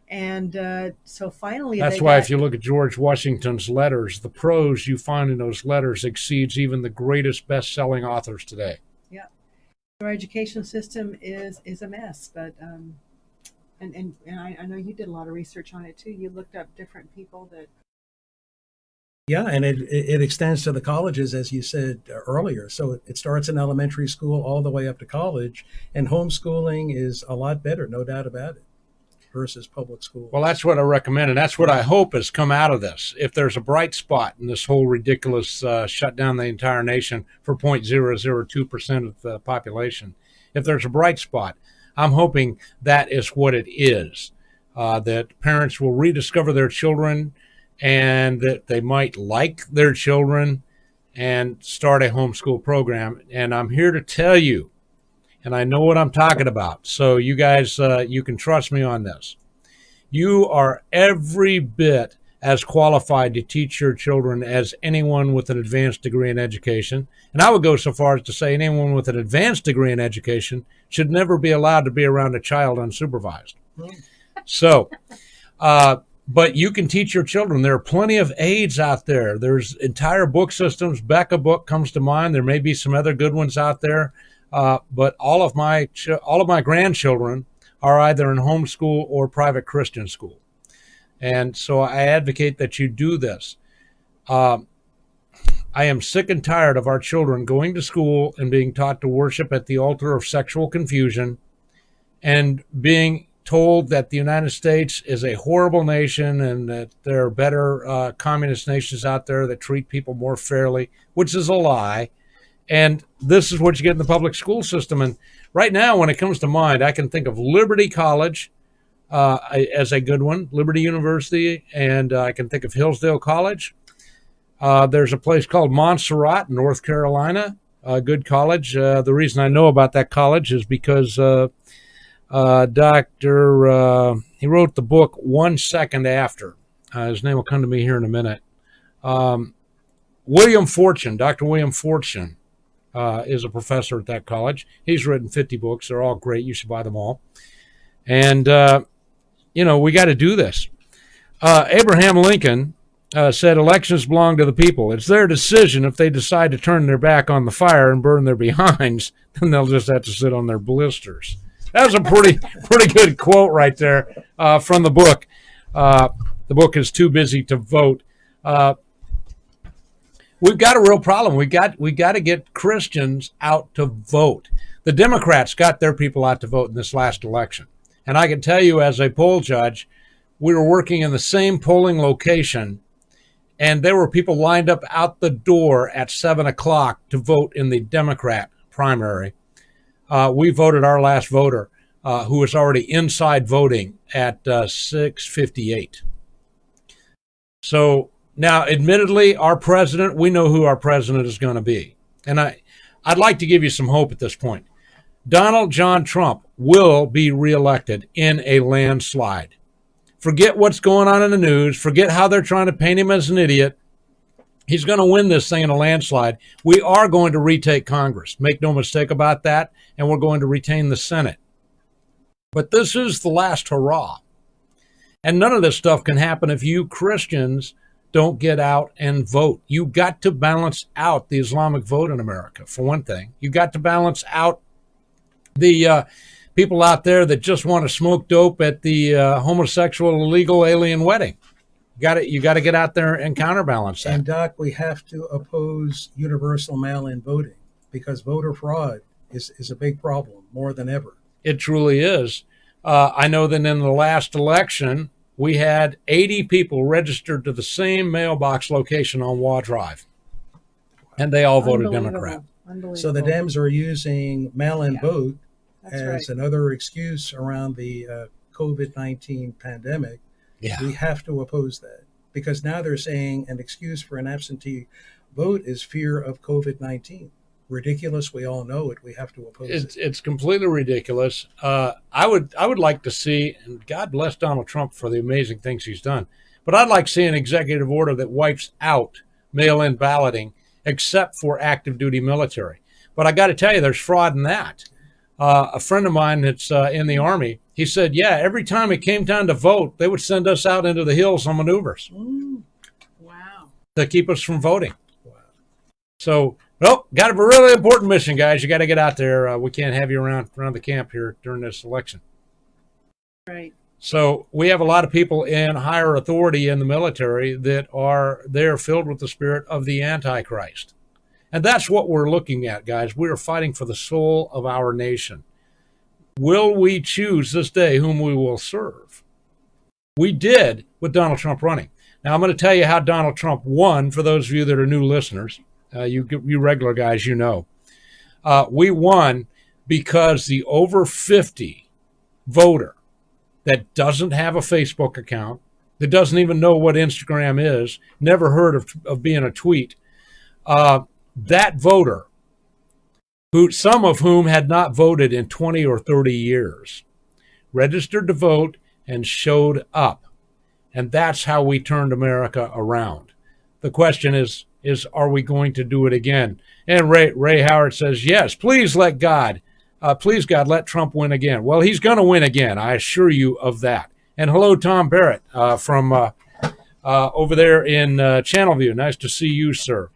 And so finally, That's why if you look at George Washington's letters, the prose you find in those letters exceeds even the greatest best-selling authors today. Yeah. Our education system is a mess, but and I know you did a lot of research on it too. You looked up different people that. Yeah, and it extends to the colleges, as you said earlier. So it starts in elementary school all the way up to college, and homeschooling is a lot better, no doubt about it, versus public school. Well, that's what I recommend, and that's what I hope has come out of this. If there's a bright spot in this whole ridiculous shut down the entire nation for 0.002% of the population, if there's a bright spot, I'm hoping that is what it is, that parents will rediscover their children and that they might like their children and start a homeschool program. And I'm here to tell you, and I know what I'm talking about, so you guys, you can trust me on this. You are every bit as qualified to teach your children as anyone with an advanced degree in education. And I would go so far as to say anyone with an advanced degree in education should never be allowed to be around a child unsupervised. So, but you can teach your children. There are plenty of aids out there. There's entire book systems. Becca book comes to mind. There may be some other good ones out there. But all of my grandchildren are either in homeschool or private Christian school. And so I advocate that you do this. I am sick and tired of our children going to school and being taught to worship at the altar of sexual confusion and being told that the United States is a horrible nation and that there are better communist nations out there that treat people more fairly, which is a lie. And this is what you get in the public school system. And right now, when it comes to mind, I can think of Liberty College as a good one, Liberty University, and I can think of Hillsdale College. There's a place called Montserrat, North Carolina, a good college. The reason I know about that college is because he wrote the book 1 Second After. His name will come to me here in a minute. William Fortune, Dr. William Fortune, is a professor at that college. He's written 50 books. They're all great. You should buy them all. And, we got to do this. Abraham Lincoln said elections belong to the people. It's their decision. If they decide to turn their back on the fire and burn their behinds, then they'll just have to sit on their blisters. That was a pretty good quote right there from the book. The book is Too Busy to Vote. We've got a real problem. We got to get Christians out to vote. The Democrats got their people out to vote in this last election. And I can tell you as a poll judge, we were working in the same polling location, and there were people lined up out the door at 7 o'clock to vote in the Democrat primary. We voted our last voter, who was already inside voting at 6:58. So now, admittedly, our president, we know who our president is going to be. And I'd like to give you some hope at this point. Donald John Trump will be reelected in a landslide. Forget what's going on in the news. Forget how they're trying to paint him as an idiot. He's going to win this thing in a landslide. We are going to retake Congress. Make no mistake about that. And we're going to retain the Senate. But this is the last hurrah. And none of this stuff can happen if you Christians don't get out and vote. You got to balance out the Islamic vote in America, for one thing. You got to balance out the people out there that just want to smoke dope at the homosexual illegal alien wedding. You got to get out there and counterbalance that. And Doc, we have to oppose universal mail-in voting because voter fraud is a big problem, more than ever. It truly is. I know that in the last election, we had 80 people registered to the same mailbox location on Waugh Drive, and they all voted Democrat. So the Dems are using mail-in vote as another excuse around the COVID-19 pandemic. Yeah. We have to oppose that because now they're saying an excuse for an absentee vote is fear of COVID-19. Ridiculous. We all know it. We have to oppose it. It's completely ridiculous. I would like to see, and God bless Donald Trump for the amazing things he's done, but I'd like to see an executive order that wipes out mail-in balloting except for active duty military. But I got to tell you, there's fraud in that. A friend of mine that's in the Army, he said, yeah, every time it came time to vote, they would send us out into the hills on maneuvers. Wow. To keep us from voting. Wow. So Well, got a really important mission, guys. You got to get out there. We can't have you around the camp here during this election. Right. So we have a lot of people in higher authority in the military that are there filled with the spirit of the Antichrist. And that's what we're looking at, guys. We are fighting for the soul of our nation. Will we choose this day whom we will serve? We did with Donald Trump running. Now, I'm going to tell you how Donald Trump won for those of you that are new listeners. You regular guys, you know. We won because the over 50 voter that doesn't have a Facebook account, that doesn't even know what Instagram is, never heard of being a tweet, that voter, some of whom had not voted in 20 or 30 years, registered to vote and showed up. And that's how we turned America around. The question is are we going to do it again? And Ray Howard says, yes, please let God. Please, God, let Trump win again. Well, he's going to win again. I assure you of that. And hello, Tom Barrett from over there in Channelview. Nice to see you, sir.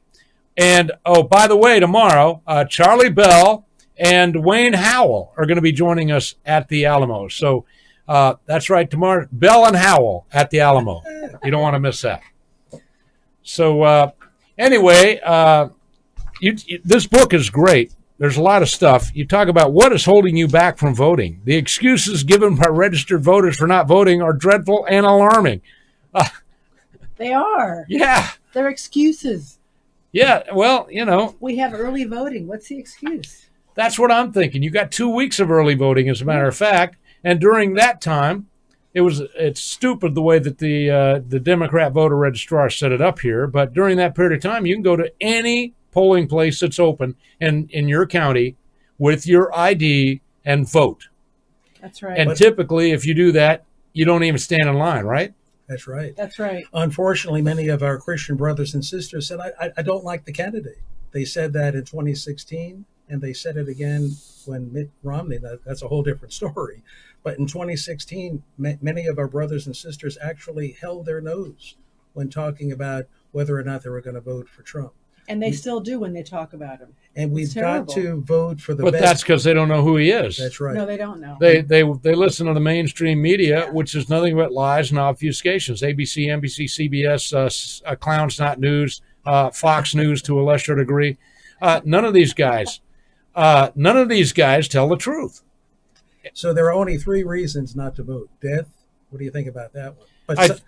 And, oh, by the way, tomorrow, Charlie Bell and Wayne Howell are going to be joining us at the Alamo. So that's right, tomorrow, Bell and Howell at the Alamo. You don't want to miss that. So anyway, this book is great. There's a lot of stuff. You talk about what is holding you back from voting. The excuses given by registered voters for not voting are dreadful and alarming. They are. Yeah. They're excuses. Yeah, well, you know. We have early voting. What's the excuse? That's what I'm thinking. You got 2 weeks of early voting, as a matter of fact. And during that time, it's stupid the way that the Democrat voter registrar set it up here. But during that period of time, you can go to any polling place that's open in your county with your ID and vote. That's right. And typically, if you do that, you don't even stand in line, right? That's right. That's right. Unfortunately, many of our Christian brothers and sisters said, I don't like the candidate. They said that in 2016, and they said it again when Mitt Romney, that's a whole different story. But in 2016, many of our brothers and sisters actually held their nose when talking about whether or not they were going to vote for Trump. And they still do when they talk about him. And we've got to vote for the best. But that's because they don't know who he is. That's right. No, they don't know. They listen to the mainstream media, which is nothing but lies and obfuscations. ABC, NBC, CBS, Clowns Not News, Fox News to a lesser degree. None of these guys tell the truth. So there are only 3 reasons not to vote. Death. What do you think about that one?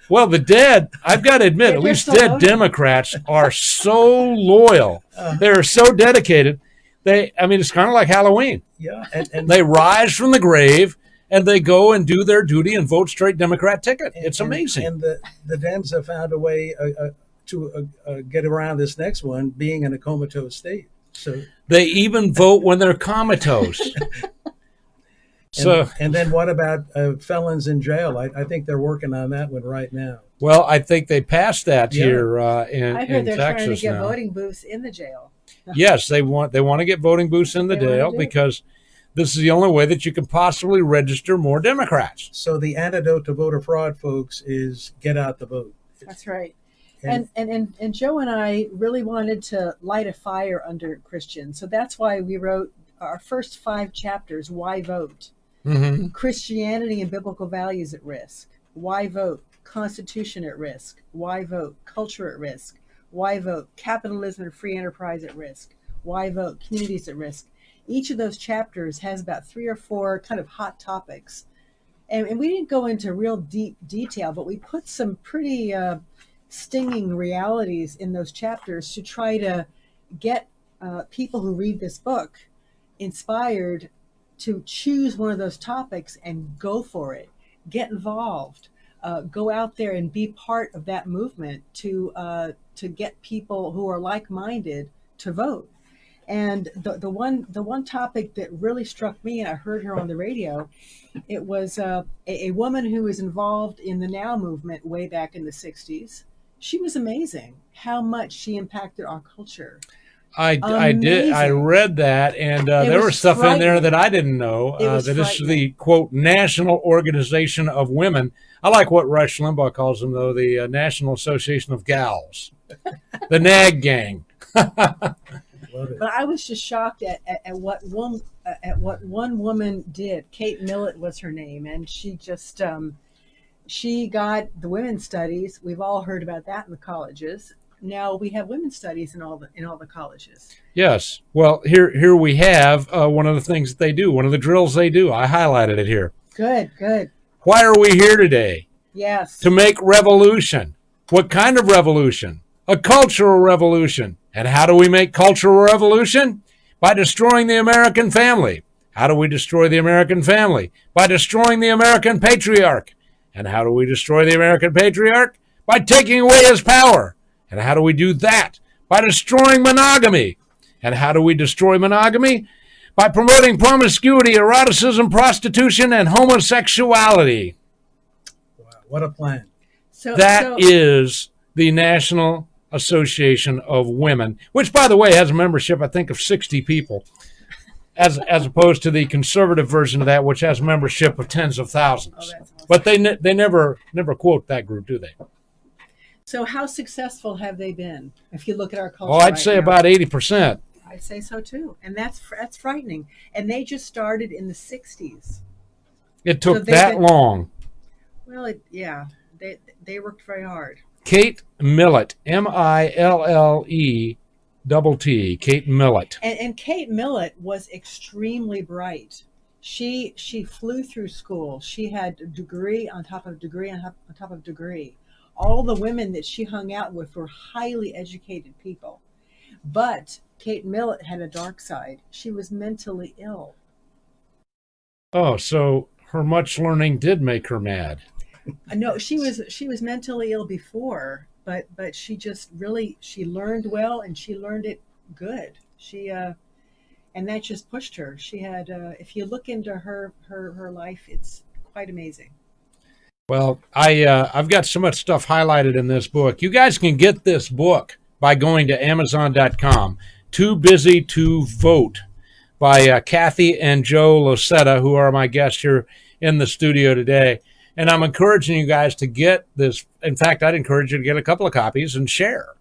Well, the dead, I've got to admit, at least dead Democrats are so loyal. They're so dedicated. It's kind of like Halloween. Yeah. And they rise from the grave and they go and do their duty and vote straight Democrat ticket. It's amazing. And the Dems have found a way to get around this next one, being in a comatose state. So they even vote when they're comatose. And then what about felons in jail? I think they're working on that one right now. Well, I think they passed that here in Texas. I heard they're trying to get now. voting booths in the jail. Yes, they want to get voting booths in the jail because this is the only way that you can possibly register more Democrats. So the antidote to voter fraud, folks, is get out the vote. That's right. And Joe and I really wanted to light a fire under Christians. So that's why we wrote our first 5 chapters, Why Vote? Mm-hmm. Christianity and biblical values at risk. Why vote? Constitution at risk. Why vote? Culture at risk. Why vote? Capitalism and free enterprise at risk. Why vote? Communities at risk. Each of those chapters has about 3 or 4 kind of hot topics. And we didn't go into real deep detail, but we put some pretty stinging realities in those chapters to try to get people who read this book inspired to choose one of those topics and go for it, get involved, go out there and be part of that movement to get people who are like-minded to vote. And the one topic that really struck me, and I heard her on the radio, it was a woman who was involved in the Now movement way back in the 60s. She was amazing how much she impacted our culture. I did. I read that, and there was stuff in there that I didn't know. That this is the, quote, National Organization of Women. I like what Rush Limbaugh calls them, though, the National Association of Gals, the NAG Gang. Love it. But I was just shocked at what one woman did. Kate Millett was her name, and she just she got the women's studies. We've all heard about that in the colleges. Now we have women's studies in all the colleges. Yes. Well, here we have one of the things that they do, one of the drills they do. I highlighted it here. Good, good. Why are we here today? Yes. To make revolution. What kind of revolution? A cultural revolution. And how do we make cultural revolution? By destroying the American family. How do we destroy the American family? By destroying the American patriarch. And how do we destroy the American patriarch? By taking away his power. And how do we do that? By destroying monogamy. And how do we destroy monogamy? By promoting promiscuity, eroticism, prostitution, and homosexuality. Wow, what a plan. That is the National Association of Women, which, by the way, has a membership, I think, of 60 people, as opposed to the conservative version of that, which has a membership of tens of thousands. Oh, that's awesome. But they never quote that group, do they? So how successful have they been? If you look at our culture, Oh, I'd say about 80%. I'd say so too, and that's frightening. And they just started in the '60s. It took that long. Well, they worked very hard. Kate Millett, Millet, Kate Millett. And Kate Millett was extremely bright. She flew through school. She had a degree on top of degree on top of degree. All the women that she hung out with were highly educated people. But Kate Millett had a dark side. She was mentally ill. Oh, so her much learning did make her mad. No, she was mentally ill before, but she just really, she learned well, and she learned it good. And that just pushed her. She had, if you look into her life, it's quite amazing. Well, I've got so much stuff highlighted in this book. You guys can get this book by going to Amazon.com. Too Busy to Vote by Kathy and Joe Losetta, who are my guests here in the studio today. And I'm encouraging you guys to get this. In fact, I'd encourage you to get a couple of copies and share,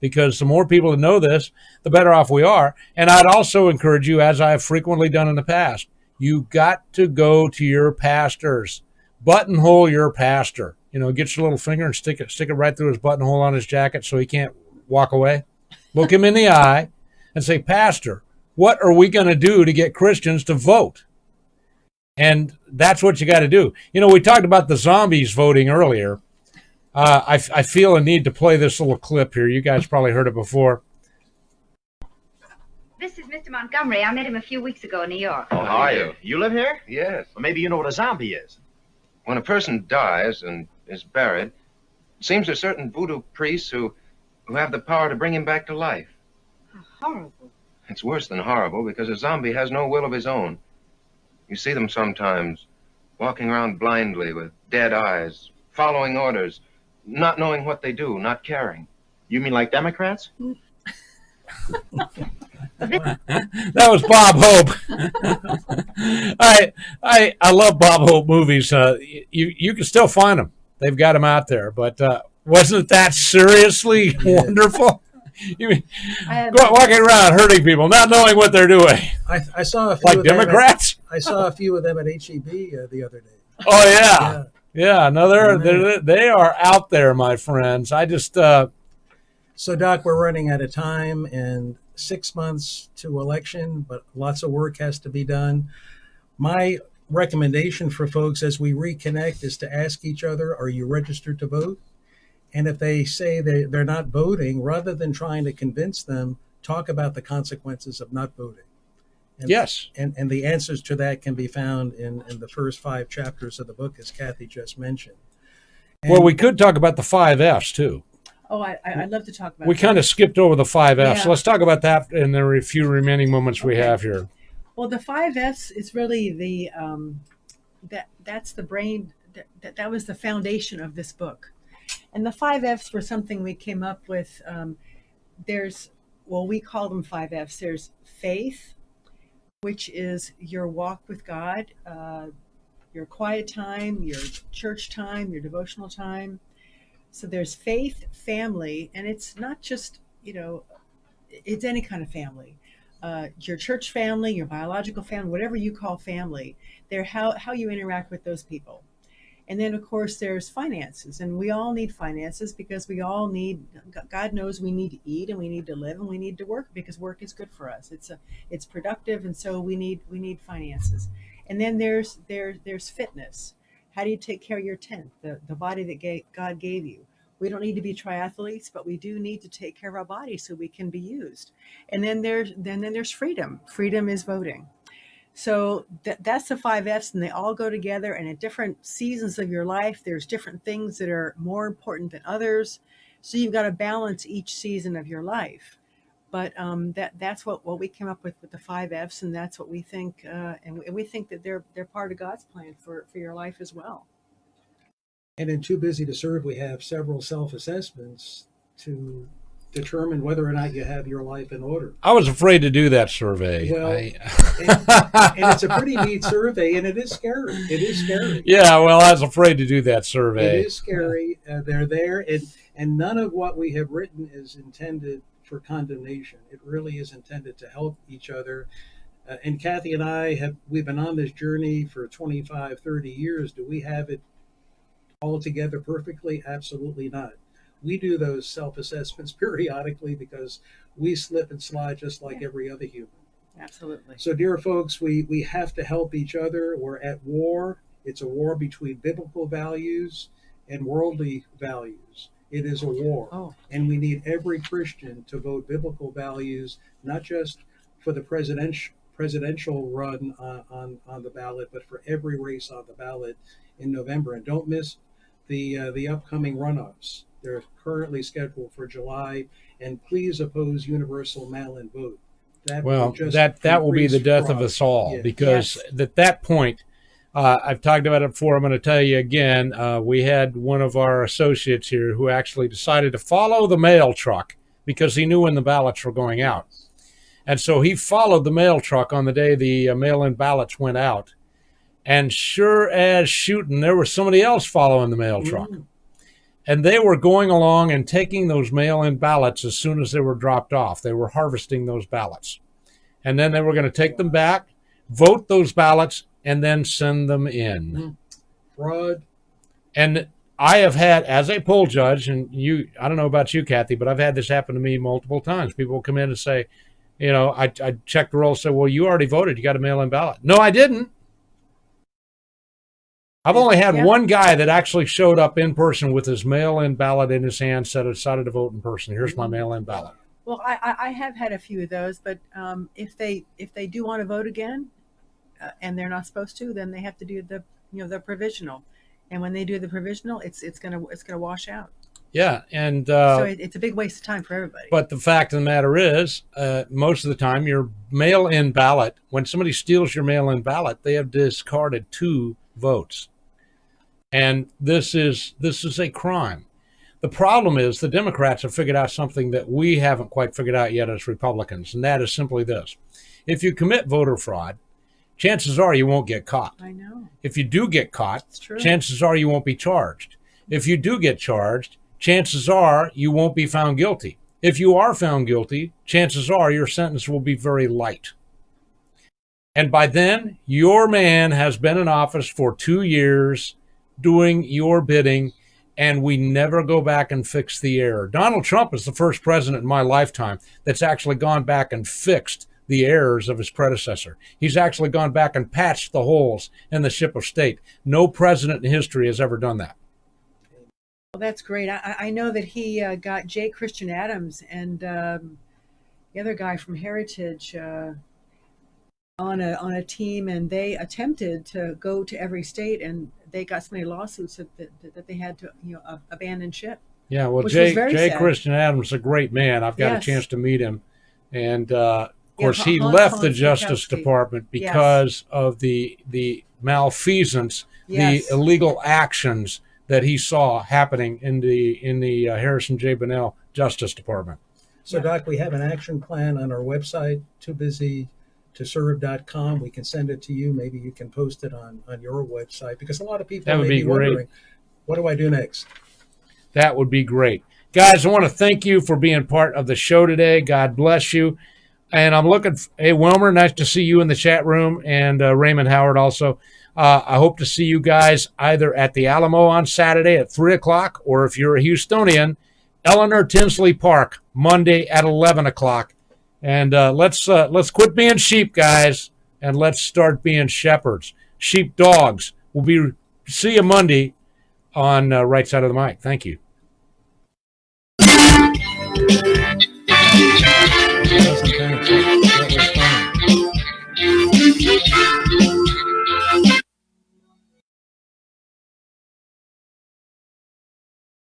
because the more people that know this, the better off we are. And I'd also encourage you, as I have frequently done in the past, you got to go to your pastors. Buttonhole your pastor. You know, get your little finger and stick it right through his buttonhole on his jacket so he can't walk away. Look him in the eye and say, Pastor, what are we going to do to get Christians to vote? And that's what you got to do. You know, we talked about the zombies voting earlier. I feel a need to play this little clip here. You guys probably heard it before. This is Mr. Montgomery. I met him a few weeks ago in New York. Oh, how are you? You live here? Yes. Well, maybe you know what a zombie is. When a person dies and is buried, it seems there are certain voodoo priests who have the power to bring him back to life. How horrible. It's worse than horrible, because a zombie has no will of his own. You see them sometimes walking around blindly with dead eyes, following orders, not knowing what they do, not caring. You mean like Democrats? That was Bob Hope. I love Bob Hope movies. You can still find them. They've got them out there. But wasn't that seriously wonderful? You mean walking around hurting people, not knowing what they're doing? I saw a few like of them Democrats. I saw a few of them at HEB the other day. Oh yeah. No, they are out there, my friends. I just. So, Doc, we're running out of time, and 6 months to election, but lots of work has to be done. My recommendation for folks as we reconnect is to ask each other, are you registered to vote? And if they say they're not voting, rather than trying to convince them, talk about the consequences of not voting. And, yes. And the answers to that can be found in the first 5 chapters of the book, as Kathy just mentioned. And, well, we could talk about the 5 F's, too. Oh, I'd love to talk about We that. kind of skipped over the 5 F's. Yeah. So let's talk about that in the few remaining moments we have here. Well, the 5 F's is really the that's the brain. That was the foundation of this book, and the 5 F's were something we came up with. We call them 5 F's. There's faith, which is your walk with God, your quiet time, your church time, your devotional time. So there's faith, family, and it's not just, it's any kind of family, your church family, your biological family, whatever you call family. They're how you interact with those people. And then, of course, there's finances, and we all need finances because we all need. God knows we need to eat and we need to live and we need to work because work is good for us. It's productive, and so we need finances. And then there's fitness. How do you take care of your tent, the body that God gave you? We don't need to be triathletes, but we do need to take care of our body so we can be used. And then there's freedom. Freedom is voting. So that's the 5 F's, and they all go together. And at different seasons of your life, there's different things that are more important than others. So you've got to balance each season of your life. But that's what we came up with the 5 F's, and that's what we think. And we think that they're part of God's plan for your life as well. And in Too Busy to Serve, we have several self-assessments to determine whether or not you have your life in order. I was afraid to do that survey. Well, and it's a pretty neat survey, and it is scary. It is scary. Yeah, well, I was afraid to do that survey. It is scary. They're there, and none of what we have written is intended for condemnation. It really is intended to help each other. And Kathy and I we've been on this journey for 25, 30 years. Do we have it all together perfectly? Absolutely not. We do those self-assessments periodically because we slip and slide just like every other human. Absolutely. So, dear folks, we have to help each other. We're at war. It's a war between biblical values and worldly values. It is a war. And we need every Christian to vote biblical values, not just for the presidential run on the ballot, but for every race on the ballot in November. And don't miss the upcoming runoffs. They're currently scheduled for July, and please oppose universal mail-in vote. That will be the death fraud. of us all, Yes. because at that point, I've talked about it before. I'm going to tell you again. We had one of our associates here who actually decided to follow the mail truck because he knew when the ballots were going out, and so he followed the mail truck on the day the mail-in ballots went out. And sure as shooting, there was somebody else following the mail truck. And they were going along and taking those mail-in ballots as soon as they were dropped off. They were harvesting those ballots. And then they were going to take them back, vote those ballots, and then send them in. Fraud. And I have had, as a poll judge, and I don't know about you, Kathy, but I've had this happen to me multiple times. People will come in and say, I check the roll and say, well, you already voted. You got a mail-in ballot. No, I didn't. I've only had one guy that actually showed up in person with his mail-in ballot in his hand, said, I decided to vote in person. Here's my mail-in ballot. Well, I have had a few of those, but if they do want to vote again, and they're not supposed to, then they have to do the provisional. And when they do the provisional, it's gonna wash out. Yeah, and so it's a big waste of time for everybody. But the fact of the matter is, most of the time, your mail-in ballot, when somebody steals your mail-in ballot, they have discarded 2 votes. And this is a crime. The problem is the Democrats have figured out something that we haven't quite figured out yet as Republicans, and that is simply this. If you commit voter fraud, chances are you won't get caught. I know. If you do get caught, chances are you won't be charged. If you do get charged, chances are you won't be found guilty. If you are found guilty, chances are your sentence will be very light. And by then, your man has been in office for 2 years doing your bidding, and we never go back and fix the error. Donald Trump is the first president in my lifetime that's actually gone back and fixed the errors of his predecessor. He's actually gone back and patched the holes in the ship of state. No president in history has ever done that. Well, that's great. I know that he got J. Christian Adams and the other guy from Heritage on a team, and they attempted to go to every state, and they got so many lawsuits that they had to abandon ship. Yeah, well, J. Christian Adams is a great man. I've got a chance to meet him, and of course he left the Justice Department because of the malfeasance, the illegal actions that he saw happening in the Harrison J. Bunnell Justice Department. So, Doc, we have an action plan on our website, toobusytoserve.com. We can send it to you. Maybe you can post it on your website, because a lot of people may be wondering, what do I do next? That would be great. Guys, I want to thank you for being part of the show today. God bless you. And I'm looking, hey, Wilmer, nice to see you in the chat room, and Raymond Howard also. I hope to see you guys either at the Alamo on Saturday at 3 o'clock, or if you're a Houstonian, Eleanor Tinsley Park, Monday at 11 o'clock. And let's quit being sheep, guys, and let's start being shepherds. Sheep dogs. We'll see you Monday on Right Side of the Mic. Thank you. That was fun.